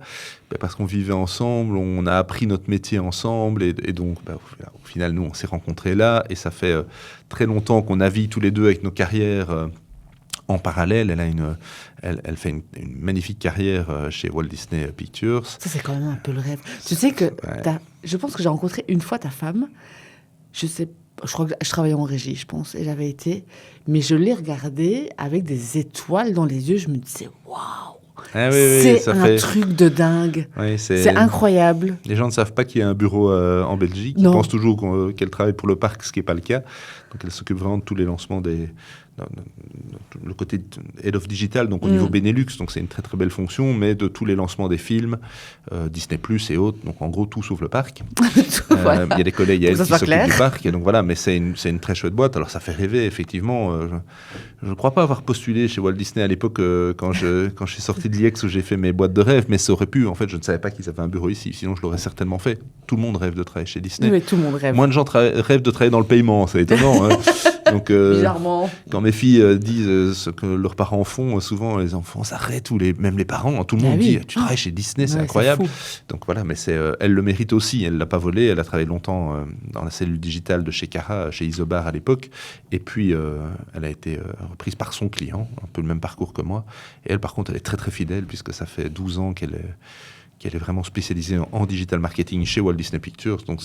parce qu'on vivait ensemble, on a appris notre métier ensemble, et donc au final, nous, on s'est rencontrés là, et ça fait très longtemps qu'on navigue tous les deux avec nos carrières en parallèle. Elle fait une magnifique carrière chez Walt Disney Pictures. Ça, c'est quand même un peu le rêve. Tu sais que je pense que j'ai rencontré une fois ta femme, je crois que je travaillais en régie, je pense, et j'avais été... Mais je l'ai regardée avec des étoiles dans les yeux. Je me disais, waouh, c'est un truc de dingue. Oui, c'est incroyable. Les gens ne savent pas qu'il y a un bureau en Belgique. Ils pensent toujours qu'elle travaille pour le parc, ce qui n'est pas le cas. Donc elle s'occupe vraiment de tous les lancements le côté Head of Digital, donc au niveau Benelux, donc c'est une très très belle fonction, mais de tous les lancements des films, Disney+ et autres, donc en gros tout sauf le parc. Voilà. Il y a des collègues qui s'occupent du parc, et donc voilà, mais c'est une très chouette boîte. Alors ça fait rêver, effectivement. Je ne crois pas avoir postulé chez Walt Disney à l'époque quand je suis sorti de l'IEX où j'ai fait mes boîtes de rêve, mais ça aurait pu. En fait, je ne savais pas qu'ils avaient un bureau ici, sinon je l'aurais certainement fait. Tout le monde rêve de travailler chez Disney. Oui, tout le monde rêve. Moins de gens rêvent de travailler dans le paiement, c'est étonnant. Hein. Donc, bizarrement. Quand mes filles disent ce que leurs parents font, souvent les enfants s'arrêtent, même les parents, tout le monde dit tu travailles chez Disney, c'est incroyable. Donc voilà, mais elle le mérite aussi, elle ne l'a pas volé, elle a travaillé longtemps dans la cellule digitale de chez Cara, chez Isobar à l'époque, et puis elle a été reprise par son client, un peu le même parcours que moi, et elle par contre elle est très très fidèle puisque ça fait 12 ans qu'elle est vraiment spécialisée en digital marketing chez Walt Disney Pictures. Donc,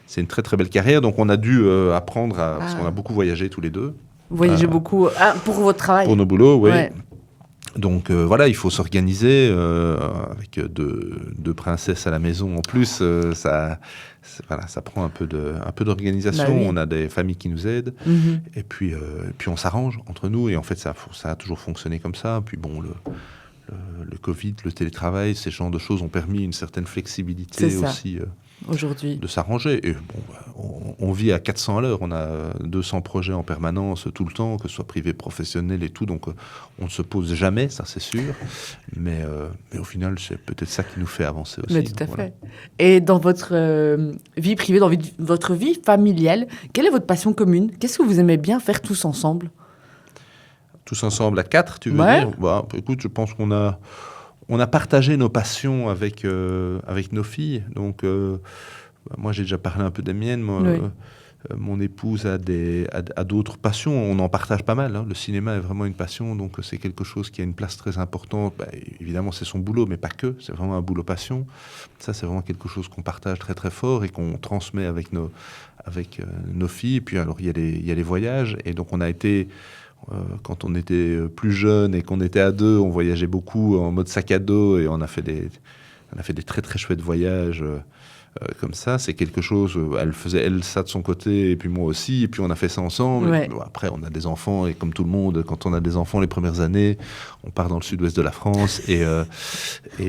c'est une très, très belle carrière. Donc, on a dû apprendre parce qu'on a beaucoup voyagé tous les deux. Vous voyagez beaucoup pour votre travail? Pour nos boulots, oui. Ouais. Donc voilà, il faut s'organiser avec deux princesses à la maison en plus. Ça prend un peu d'organisation. Bah oui. On a des familles qui nous aident. Mhm. Et puis on s'arrange entre nous. Et en fait, ça a toujours fonctionné comme ça. Puis bon, le Covid, le télétravail, ces genres de choses ont permis une certaine flexibilité aussi aujourd'hui de s'arranger. Et bon, on vit à 400 à l'heure. On a 200 projets en permanence tout le temps, que ce soit privé, professionnel et tout. Donc on ne se pose jamais, ça c'est sûr. Mais au final, c'est peut-être ça qui nous fait avancer aussi. Mais tout à fait. Et dans votre vie privée, dans votre vie familiale, quelle est votre passion commune? Qu'est-ce que vous aimez bien faire tous ensemble? Tous ensemble à 4, tu veux dire? Bah, écoute, je pense qu'on a partagé nos passions avec nos filles. Donc, moi, j'ai déjà parlé un peu des miennes. Mon épouse a d'autres passions. On en partage pas mal. Hein. Le cinéma est vraiment une passion. Donc, c'est quelque chose qui a une place très importante. Bah, évidemment, c'est son boulot, mais pas que. C'est vraiment un boulot passion. Ça, c'est vraiment quelque chose qu'on partage très, très fort et qu'on transmet avec nos filles. Puis, alors, il y a les voyages. Et donc, on a été... quand on était plus jeune et qu'on était à deux, on voyageait beaucoup en mode sac à dos et on a fait des très très chouettes voyages comme ça. C'est quelque chose, elle faisait ça de son côté et puis moi aussi, et puis on a fait ça ensemble. Ouais. Et puis, après, on a des enfants et comme tout le monde, quand on a des enfants les premières années, on part dans le sud-ouest de la France et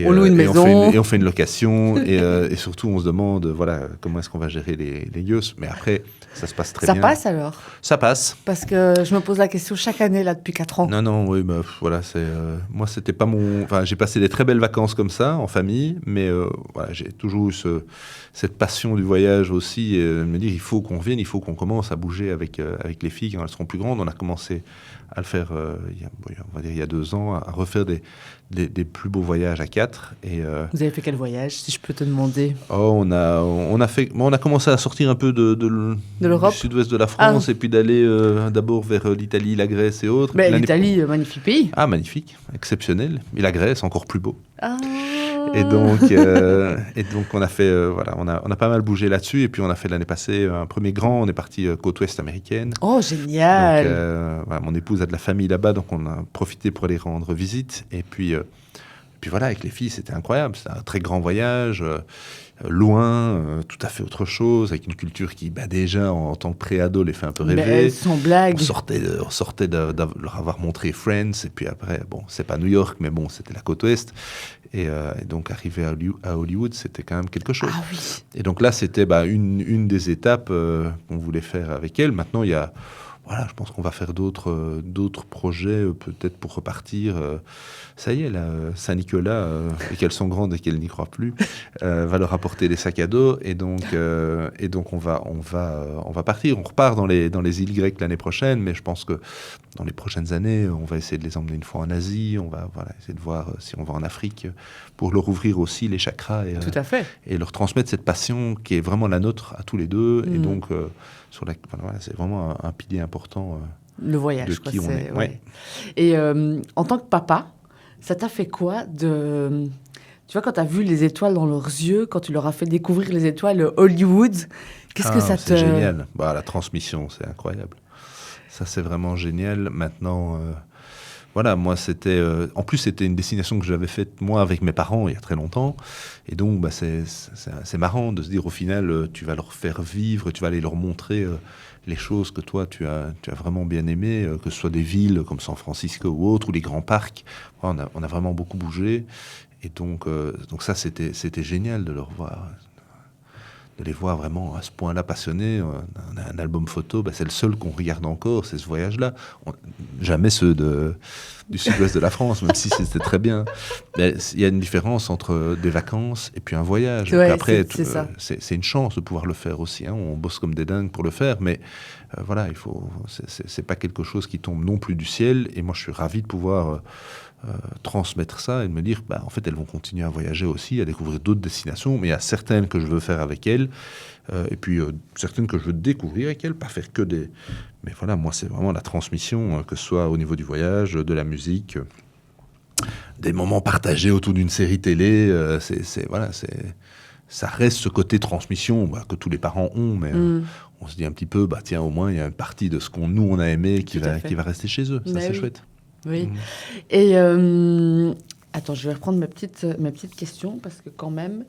on loue une maison. on fait une location et surtout on se demande voilà comment est-ce qu'on va gérer les yeux. Mais après, ça se passe très bien. Ça passe alors? Ça passe. Parce que je me pose la question chaque année là depuis 4 ans. Non, oui, bah, voilà, moi c'était pas mon. Enfin, j'ai passé des très belles vacances comme ça en famille, mais voilà, j'ai toujours eu cette passion du voyage aussi, me dire il faut qu'on revienne, il faut qu'on commence à bouger avec les filles quand elles seront plus grandes. On a commencé à le faire, on va dire il y a 2 ans, à refaire des plus beaux voyages à 4. Et, vous avez fait quel voyage, si je peux te demander? on a commencé à sortir un peu de l'Europe, du sud-ouest de la France et puis d'aller d'abord vers l'Italie, la Grèce et autres. Mais l'Italie, magnifique pays. Ah, magnifique, exceptionnel. Et la Grèce, encore plus beau. Ah. Et donc on a fait, on a pas mal bougé là-dessus. Et puis on a fait l'année passée un premier grand. On est parti côte ouest américaine. Oh, génial. Donc, voilà, mon épouse a de la famille là-bas, donc on a profité pour aller rendre visite. Et puis voilà, avec les filles, c'était incroyable. C'était un très grand voyage, loin, tout à fait autre chose, avec une culture qui, déjà, en tant que pré-ado, les fait un peu rêver. Sans blague. On sortait de leur avoir montré Friends, et puis après, bon, c'est pas New York, mais bon, c'était la côte ouest. Et donc, arriver à Hollywood, c'était quand même quelque chose. Ah oui. Et donc là, c'était une des étapes qu'on voulait faire avec elle. Maintenant, il y a... Voilà, je pense qu'on va faire d'autres projets, peut-être pour repartir. Ça y est, là, Saint-Nicolas, et qu'elles sont grandes et qu'elles n'y croient plus, va leur apporter des sacs à dos. Et donc on va partir. On repart dans les îles grecques l'année prochaine, mais je pense que dans les prochaines années, on va essayer de les emmener une fois en Asie. On va essayer de voir si on va en Afrique pour leur ouvrir aussi les chakras. Tout à fait. Et leur transmettre cette passion qui est vraiment la nôtre à tous les deux. Et donc... c'est vraiment un pilier important le voyage, de qui on est. Ouais. Et en tant que papa, ça t'a fait quoi de... Tu vois, quand tu as vu les étoiles dans leurs yeux, quand tu leur as fait découvrir les étoiles Hollywood, qu'est-ce que ça te... C'est génial. La transmission, c'est incroyable. Ça, c'est vraiment génial. Maintenant... Voilà, moi, c'était... en plus, c'était une destination que j'avais faite, moi, avec mes parents, il y a très longtemps. Et donc, c'est marrant de se dire, au final, tu vas leur faire vivre, tu vas aller leur montrer les choses que toi, tu as vraiment bien aimées, que ce soit des villes comme San Francisco ou autres, ou les grands parcs. On a vraiment beaucoup bougé. Et donc ça, c'était génial de leur voir... de les voir vraiment à ce point-là passionnés. On a un album photo, c'est le seul qu'on regarde encore, c'est ce voyage-là. Jamais ceux du sud-ouest de la France, même si c'était très bien. Mais il y a une différence entre des vacances et puis un voyage. Ouais, après, c'est une chance de pouvoir le faire aussi. Hein. On bosse comme des dingues pour le faire, mais voilà, c'est pas quelque chose qui tombe non plus du ciel. Et moi, je suis ravi de pouvoir... transmettre ça et de me dire en fait elles vont continuer à voyager aussi, à découvrir d'autres destinations, mais il y a certaines que je veux faire avec elles et puis certaines que je veux découvrir avec elles, pas faire que des... Mais voilà, moi c'est vraiment la transmission, que ce soit au niveau du voyage, de la musique, des moments partagés autour d'une série télé, ça reste ce côté transmission que tous les parents ont, mais on se dit un petit peu, tiens, au moins il y a une partie de ce qu'on a aimé qui va rester chez eux. Ça, c'est chouette. Oui. Et attends, je vais reprendre mes petites questions parce que quand même,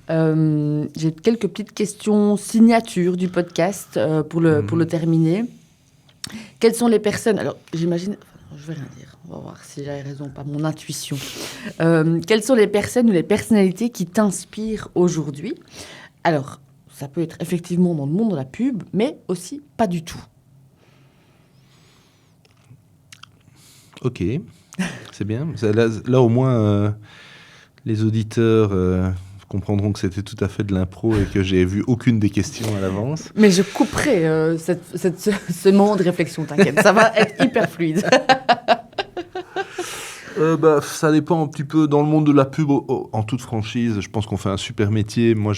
j'ai quelques petites questions signatures du podcast pour le terminer. Quelles sont les personnes... Alors, j'imagine... Enfin, je vais rien dire. On va voir si j'avais raison, pas mon intuition. Quelles sont les personnes ou les personnalités qui t'inspirent aujourd'hui? Alors, ça peut être effectivement dans le monde de la pub, mais aussi pas du tout. Ok, c'est bien. Là, au moins, les auditeurs comprendront que c'était tout à fait de l'impro et que j'ai vu aucune des questions à l'avance. Mais je couperai ce moment de réflexion, t'inquiète. Ça va être hyper fluide. Ça dépend un petit peu. Dans le monde de la pub, en toute franchise, je pense qu'on fait un super métier. Moi,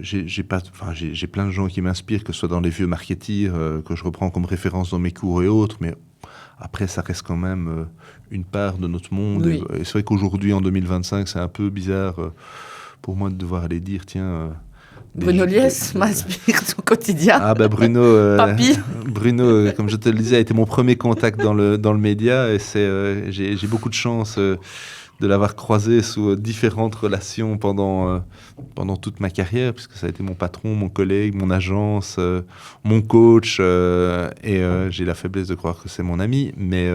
j'ai plein de gens qui m'inspirent, que ce soit dans les vieux marketeers que je reprends comme référence dans mes cours et autres, mais après, ça reste quand même une part de notre monde. Oui. Et c'est vrai qu'aujourd'hui, en 2025, c'est un peu bizarre pour moi de devoir aller dire, tiens... Bruno Lies m'inspire son quotidien. Ah bah Bruno, Papy. Bruno, comme je te le disais, a été mon premier contact dans le média et j'ai beaucoup de chance de l'avoir croisé sous différentes relations pendant toute ma carrière, puisque ça a été mon patron, mon collègue, mon agence, mon coach, et j'ai la faiblesse de croire que c'est mon ami, mais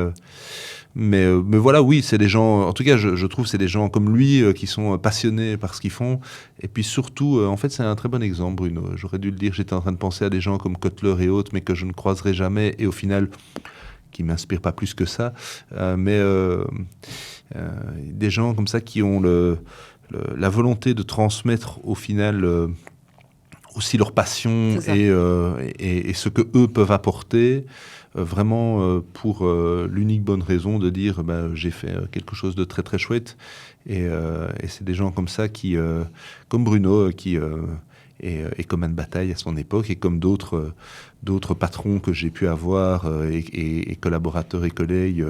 voilà, oui, c'est des gens, en tout cas, je trouve que c'est des gens comme lui qui sont passionnés par ce qu'ils font. Et puis surtout, en fait, c'est un très bon exemple, Bruno. J'aurais dû le dire, j'étais en train de penser à des gens comme Kotler et autres, mais que je ne croiserai jamais. Et au final, qui ne m'inspirent pas plus que ça. Des gens comme ça qui ont la volonté de transmettre au final aussi leur passion et ce que eux peuvent apporter. Vraiment pour l'unique bonne raison de dire j'ai fait quelque chose de très très chouette et c'est des gens comme ça qui comme Bruno qui et comme Anne Bataille à son époque et comme d'autres patrons que j'ai pu avoir et collaborateurs et collègues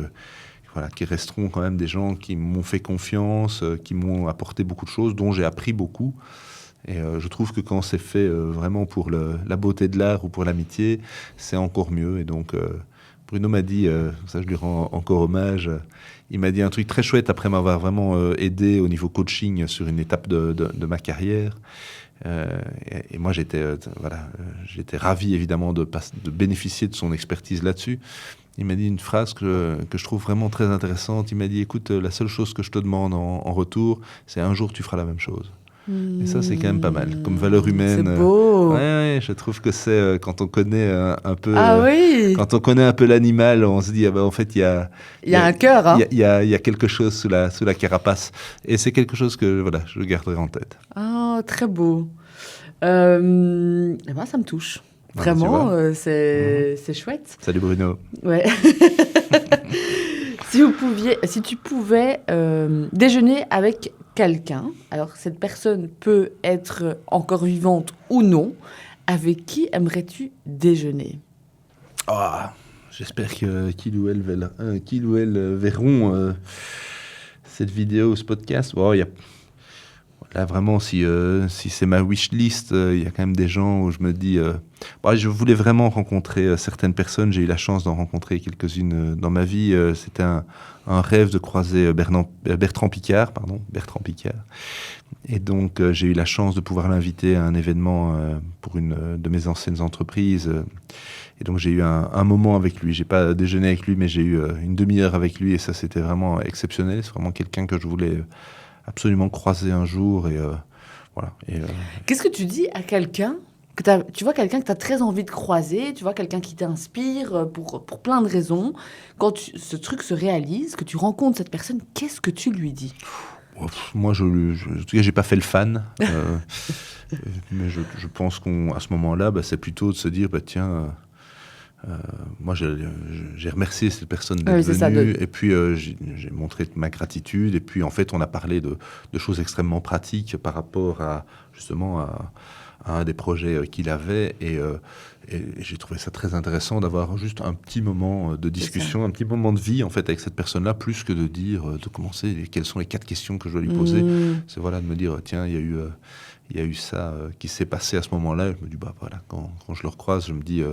voilà, qui resteront quand même des gens qui m'ont fait confiance, qui m'ont apporté beaucoup de choses, dont j'ai appris beaucoup. Et je trouve que quand c'est fait vraiment pour la beauté de l'art ou pour l'amitié, c'est encore mieux. Et donc, Bruno m'a dit, ça je lui rends encore hommage, il m'a dit un truc très chouette après m'avoir vraiment aidé au niveau coaching sur une étape de ma carrière. Et moi, j'étais ravi évidemment de bénéficier de son expertise là-dessus. Il m'a dit une phrase que je trouve vraiment très intéressante. Il m'a dit, écoute, la seule chose que je te demande en retour, c'est un jour tu feras la même chose. Et ça, c'est quand même pas mal. Comme valeur humaine. C'est beau. Ouais, je trouve que c'est quand on connaît un peu. Ah oui. Quand on connaît un peu l'animal, on se dit en fait il y a un cœur. Hein. Il y a quelque chose sous la carapace. Et c'est quelque chose que voilà, je garderai en tête. Ah, très beau. Ça me touche. Vraiment, c'est chouette. Salut Bruno. Ouais. Si tu pouvais déjeuner avec quelqu'un, alors cette personne peut être encore vivante ou non, avec qui aimerais-tu déjeuner? J'espère qu'il ou elle verront cette vidéo, ce podcast. Là, vraiment, si c'est ma wish list, il y a quand même des gens où je me dis... je voulais vraiment rencontrer certaines personnes. J'ai eu la chance d'en rencontrer quelques-unes dans ma vie. C'était un rêve de croiser Bertrand Piccard. Et donc, j'ai eu la chance de pouvoir l'inviter à un événement pour une de mes anciennes entreprises. Et donc, j'ai eu un moment avec lui. J'ai pas déjeuné avec lui, mais j'ai eu une demi-heure avec lui. Et ça, c'était vraiment exceptionnel. C'est vraiment quelqu'un que je voulais... absolument croiser un jour et voilà. Qu'est-ce que tu dis à quelqu'un tu vois quelqu'un que tu as très envie de croiser, tu vois quelqu'un qui t'inspire pour plein de raisons. Quand ce truc se réalise, que tu rencontres cette personne, qu'est-ce que tu lui dis? Moi, en tout cas, j'ai pas fait le fan, mais je pense qu'à ce moment-là, c'est plutôt de se dire, tiens. Moi, j'ai remercié cette personne d'être venue, et puis j'ai montré ma gratitude, et puis en fait, on a parlé de choses extrêmement pratiques par rapport justement à un des projets qu'il avait, et j'ai trouvé ça très intéressant d'avoir juste un petit moment de discussion, un petit moment de vie en fait avec cette personne-là, plus que de dire, de commencer, quelles sont les 4 questions que je dois lui poser. C'est voilà, de me dire, tiens, il il y a eu ça qui s'est passé à ce moment-là. Je me dis, voilà, quand je le recroise, je me dis,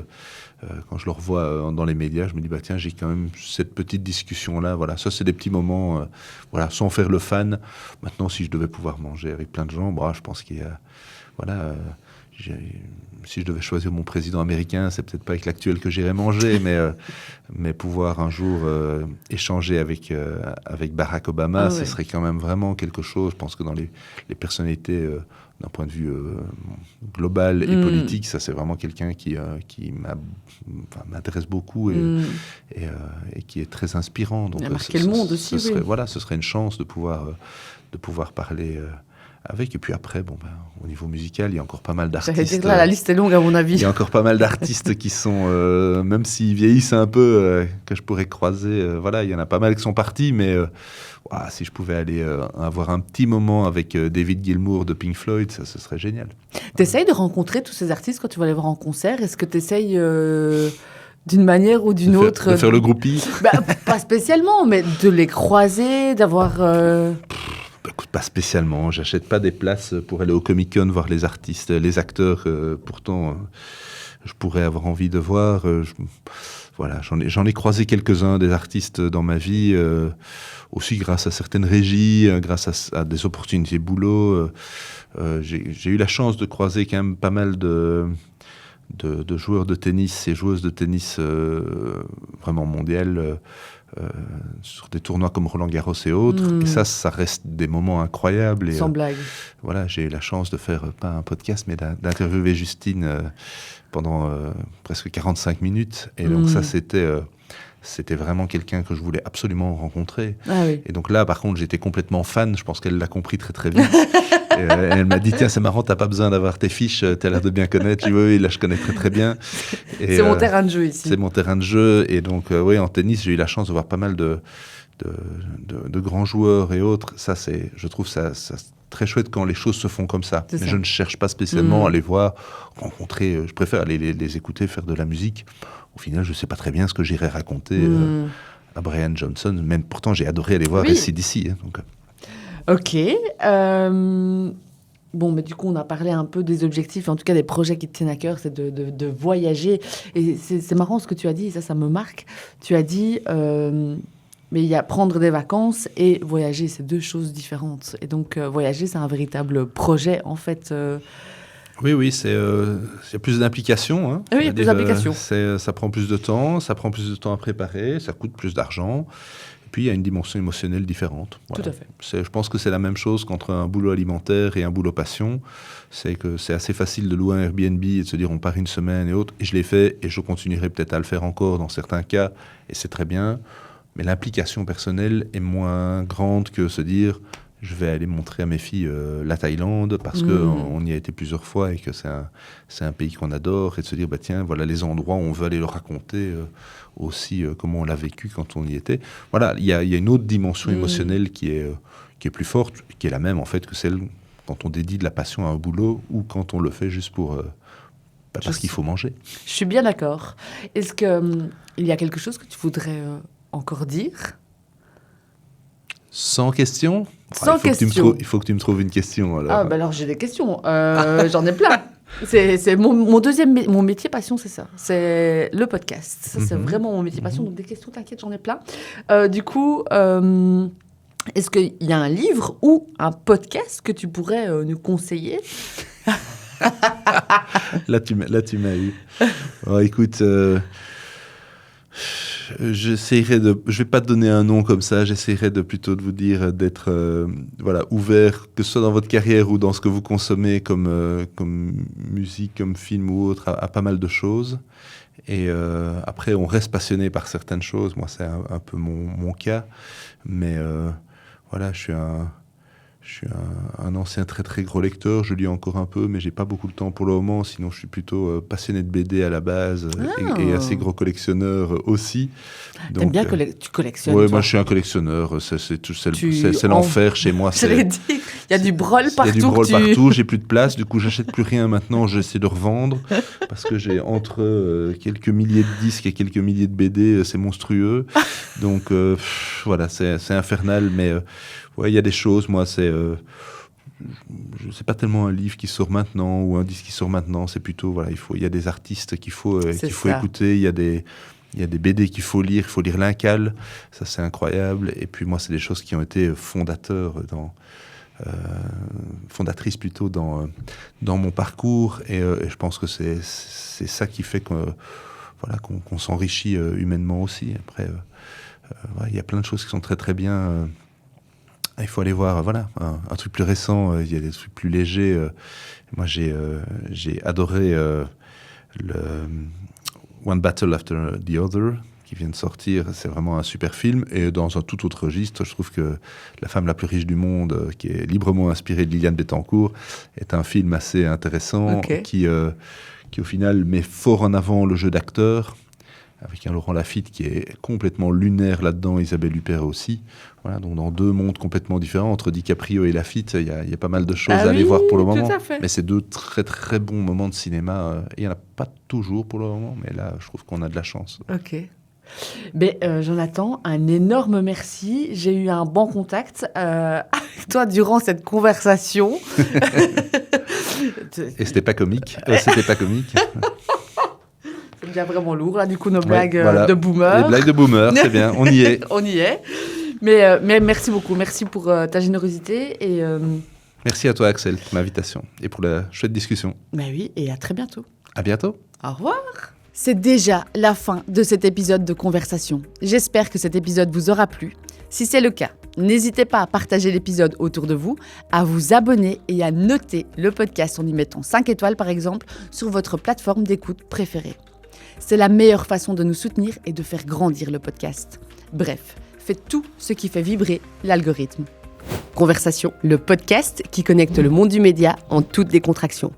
quand je le revois dans les médias, je me dis, tiens, j'ai quand même cette petite discussion-là. Voilà, ça, c'est des petits moments, voilà, sans faire le fan. Maintenant, si je devais pouvoir manger avec plein de gens, je pense qu'il y a, voilà, si je devais choisir mon président américain, c'est peut-être pas avec l'actuel que j'irais manger, mais pouvoir un jour échanger avec Barack Obama, ce serait quand même vraiment quelque chose. Je pense que dans les personnalités, d'un point de vue global et politique, ça c'est vraiment quelqu'un qui m'intéresse beaucoup et qui est très inspirant. Donc, il a marqué le monde aussi. Ce serait une chance de pouvoir parler avec. Et puis après, au niveau musical, il y a encore pas mal d'artistes. J'allais dire, là, la liste est longue à mon avis. Il y a encore pas mal d'artistes qui sont, même s'ils vieillissent un peu, que je pourrais croiser. Voilà, il y en a pas mal qui sont partis, mais si je pouvais aller avoir un petit moment avec David Gilmour de Pink Floyd, ça, ce serait génial. T'essayes de rencontrer tous ces artistes quand tu vas les voir en concert? Est-ce que t'essayes d'une manière ou d'une autre de faire le groupie? Pas spécialement, mais de les croiser, d'avoir... Écoute, pas spécialement. J'achète pas des places pour aller au Comic-Con voir les artistes, les acteurs. Pourtant, je pourrais avoir envie de voir. Voilà, j'en ai croisé quelques-uns des artistes dans ma vie, aussi grâce à certaines régies, grâce à des opportunités boulot. J'ai eu la chance de croiser quand même pas mal de joueurs de tennis et joueuses de tennis vraiment mondiales. Sur des tournois comme Roland-Garros et autres. Et ça reste des moments incroyables. Sans blague. Voilà, j'ai eu la chance de faire, pas un podcast, mais d'interviewer Justine pendant presque 45 minutes. Et donc ça, c'était vraiment quelqu'un que je voulais absolument rencontrer. Ah oui. Et donc là, par contre, j'étais complètement fan. Je pense qu'elle l'a compris très, très vite. Et elle m'a dit, tiens, c'est marrant, t'as pas besoin d'avoir tes fiches, t'as l'air de bien connaître. Je dis, oui, là, je connais très, très bien. Et, c'est mon terrain de jeu ici. C'est mon terrain de jeu. Et donc, oui, en tennis, j'ai eu la chance de voir pas mal de grands joueurs et autres. Ça, je trouve ça très chouette quand les choses se font comme ça. Mais je ne cherche pas spécialement à les voir, rencontrer. Je préfère aller les écouter, faire de la musique. Au final, je ne sais pas très bien ce que j'irais raconter à Brian Johnson. Même pourtant, j'ai adoré aller voir AC/DC. Donc. Ok. Bon, mais du coup, on a parlé un peu des objectifs, en tout cas des projets qui te tiennent à cœur, c'est de voyager. Et c'est marrant ce que tu as dit, et ça me marque. Tu as dit, mais il y a prendre des vacances et voyager, c'est deux choses différentes. Et donc, voyager, c'est un véritable projet, en fait. Oui, il y a plus d'implications. Hein. Oui, il y a plus d'implications. Ça prend plus de temps, à préparer, ça coûte plus d'argent. Et puis, il y a une dimension émotionnelle différente. Voilà. Tout à fait. Je pense que c'est la même chose qu'entre un boulot alimentaire et un boulot passion. C'est que c'est assez facile de louer un Airbnb et de se dire on part une semaine et autres. Et je l'ai fait et je continuerai peut-être à le faire encore dans certains cas. Et c'est très bien. Mais l'implication personnelle est moins grande que se dire je vais aller montrer à mes filles la Thaïlande parce qu'on y a été plusieurs fois et que c'est un pays qu'on adore. Et de se dire tiens, voilà les endroits où on veut aller leur raconter aussi comment on l'a vécu quand on y était. Voilà, il y a une autre dimension émotionnelle qui est plus forte, qui est la même en fait que celle quand on dédie de la passion à un boulot ou quand on le fait juste pour... parce qu'il faut manger. Je suis bien d'accord. Est-ce qu'il y a quelque chose que tu voudrais encore dire? Sans question? Sans question. Il faut que tu me trouves une question. Alors, alors j'ai des questions. J'en ai plein. C'est mon métier passion, c'est ça. C'est le podcast. Ça, c'est vraiment mon métier passion. Donc des questions, t'inquiète, j'en ai plein. Du coup, est-ce qu'il y a un livre ou un podcast que tu pourrais nous conseiller? Là, tu m'as eu. Écoute... je vais pas te donner un nom comme ça, j'essaierai plutôt de vous dire d'être ouvert, que ce soit dans votre carrière ou dans ce que vous consommez comme musique, comme film ou autre, à pas mal de choses. Et après, on reste passionné par certaines choses. Moi, c'est un peu mon cas. Mais voilà, je suis un ancien très très gros lecteur, je lis encore un peu, mais j'ai pas beaucoup de temps pour le moment, sinon je suis plutôt passionné de BD à la base et assez gros collectionneur aussi. T'aimes bien tu collectionnes? Oui, moi je suis un collectionneur, c'est l'enfer chez moi. Je l'ai dit, il y a du brol partout. Il y a du brol partout, j'ai plus de place, du coup j'achète plus rien maintenant, j'essaie de revendre, parce que j'ai entre quelques milliers de disques et quelques milliers de BD, c'est monstrueux. Donc voilà, c'est infernal, mais... il y a des choses, moi, c'est sais pas tellement un livre qui sort maintenant ou un disque qui sort maintenant. C'est plutôt, voilà, il y a des artistes qu'il faut écouter. Il y a des BD qu'il faut lire. Il faut lire L'Incal. Ça, c'est incroyable. Et puis, moi, c'est des choses qui ont été fondatrices plutôt dans mon parcours. Et je pense que c'est ça qui fait qu'on s'enrichit humainement aussi. Après, il y a plein de choses qui sont très, très bien. Il faut aller voir, un truc plus récent, il y a des trucs plus légers. Moi, j'ai adoré le One Battle After the Other, qui vient de sortir. C'est vraiment un super film. Et dans un tout autre registre, je trouve que La femme la plus riche du monde, qui est librement inspirée de Liliane Bettencourt, est un film assez intéressant, qui au final met fort en avant le jeu d'acteur, avec un Laurent Lafitte qui est complètement lunaire là-dedans, Isabelle Huppert aussi. Voilà, donc dans deux mondes complètement différents, entre DiCaprio et Lafitte, il y a pas mal de choses à aller voir pour le moment. Mais c'est deux très très bons moments de cinéma. Il n'y en a pas toujours pour le moment, mais là, je trouve qu'on a de la chance. Ok. Mais Jonathan, un énorme merci. J'ai eu un bon contact avec toi durant cette conversation. Et c'était pas comique. C'était pas comique. Ça devient vraiment lourd, là, du coup, nos blagues de boomer. Les blagues de boomer, c'est bien, on y est. On y est. Mais merci beaucoup. Merci pour ta générosité. Et, merci à toi, Axel, pour l'invitation et pour la chouette discussion. Ben oui, et à très bientôt. À bientôt. Au revoir. C'est déjà la fin de cet épisode de Conversation. J'espère que cet épisode vous aura plu. Si c'est le cas, n'hésitez pas à partager l'épisode autour de vous, à vous abonner et à noter le podcast en y mettant 5 étoiles par exemple sur votre plateforme d'écoute préférée. C'est la meilleure façon de nous soutenir et de faire grandir le podcast. Bref, faites tout ce qui fait vibrer l'algorithme. Conversation, le podcast qui connecte le monde du média en toute décontraction.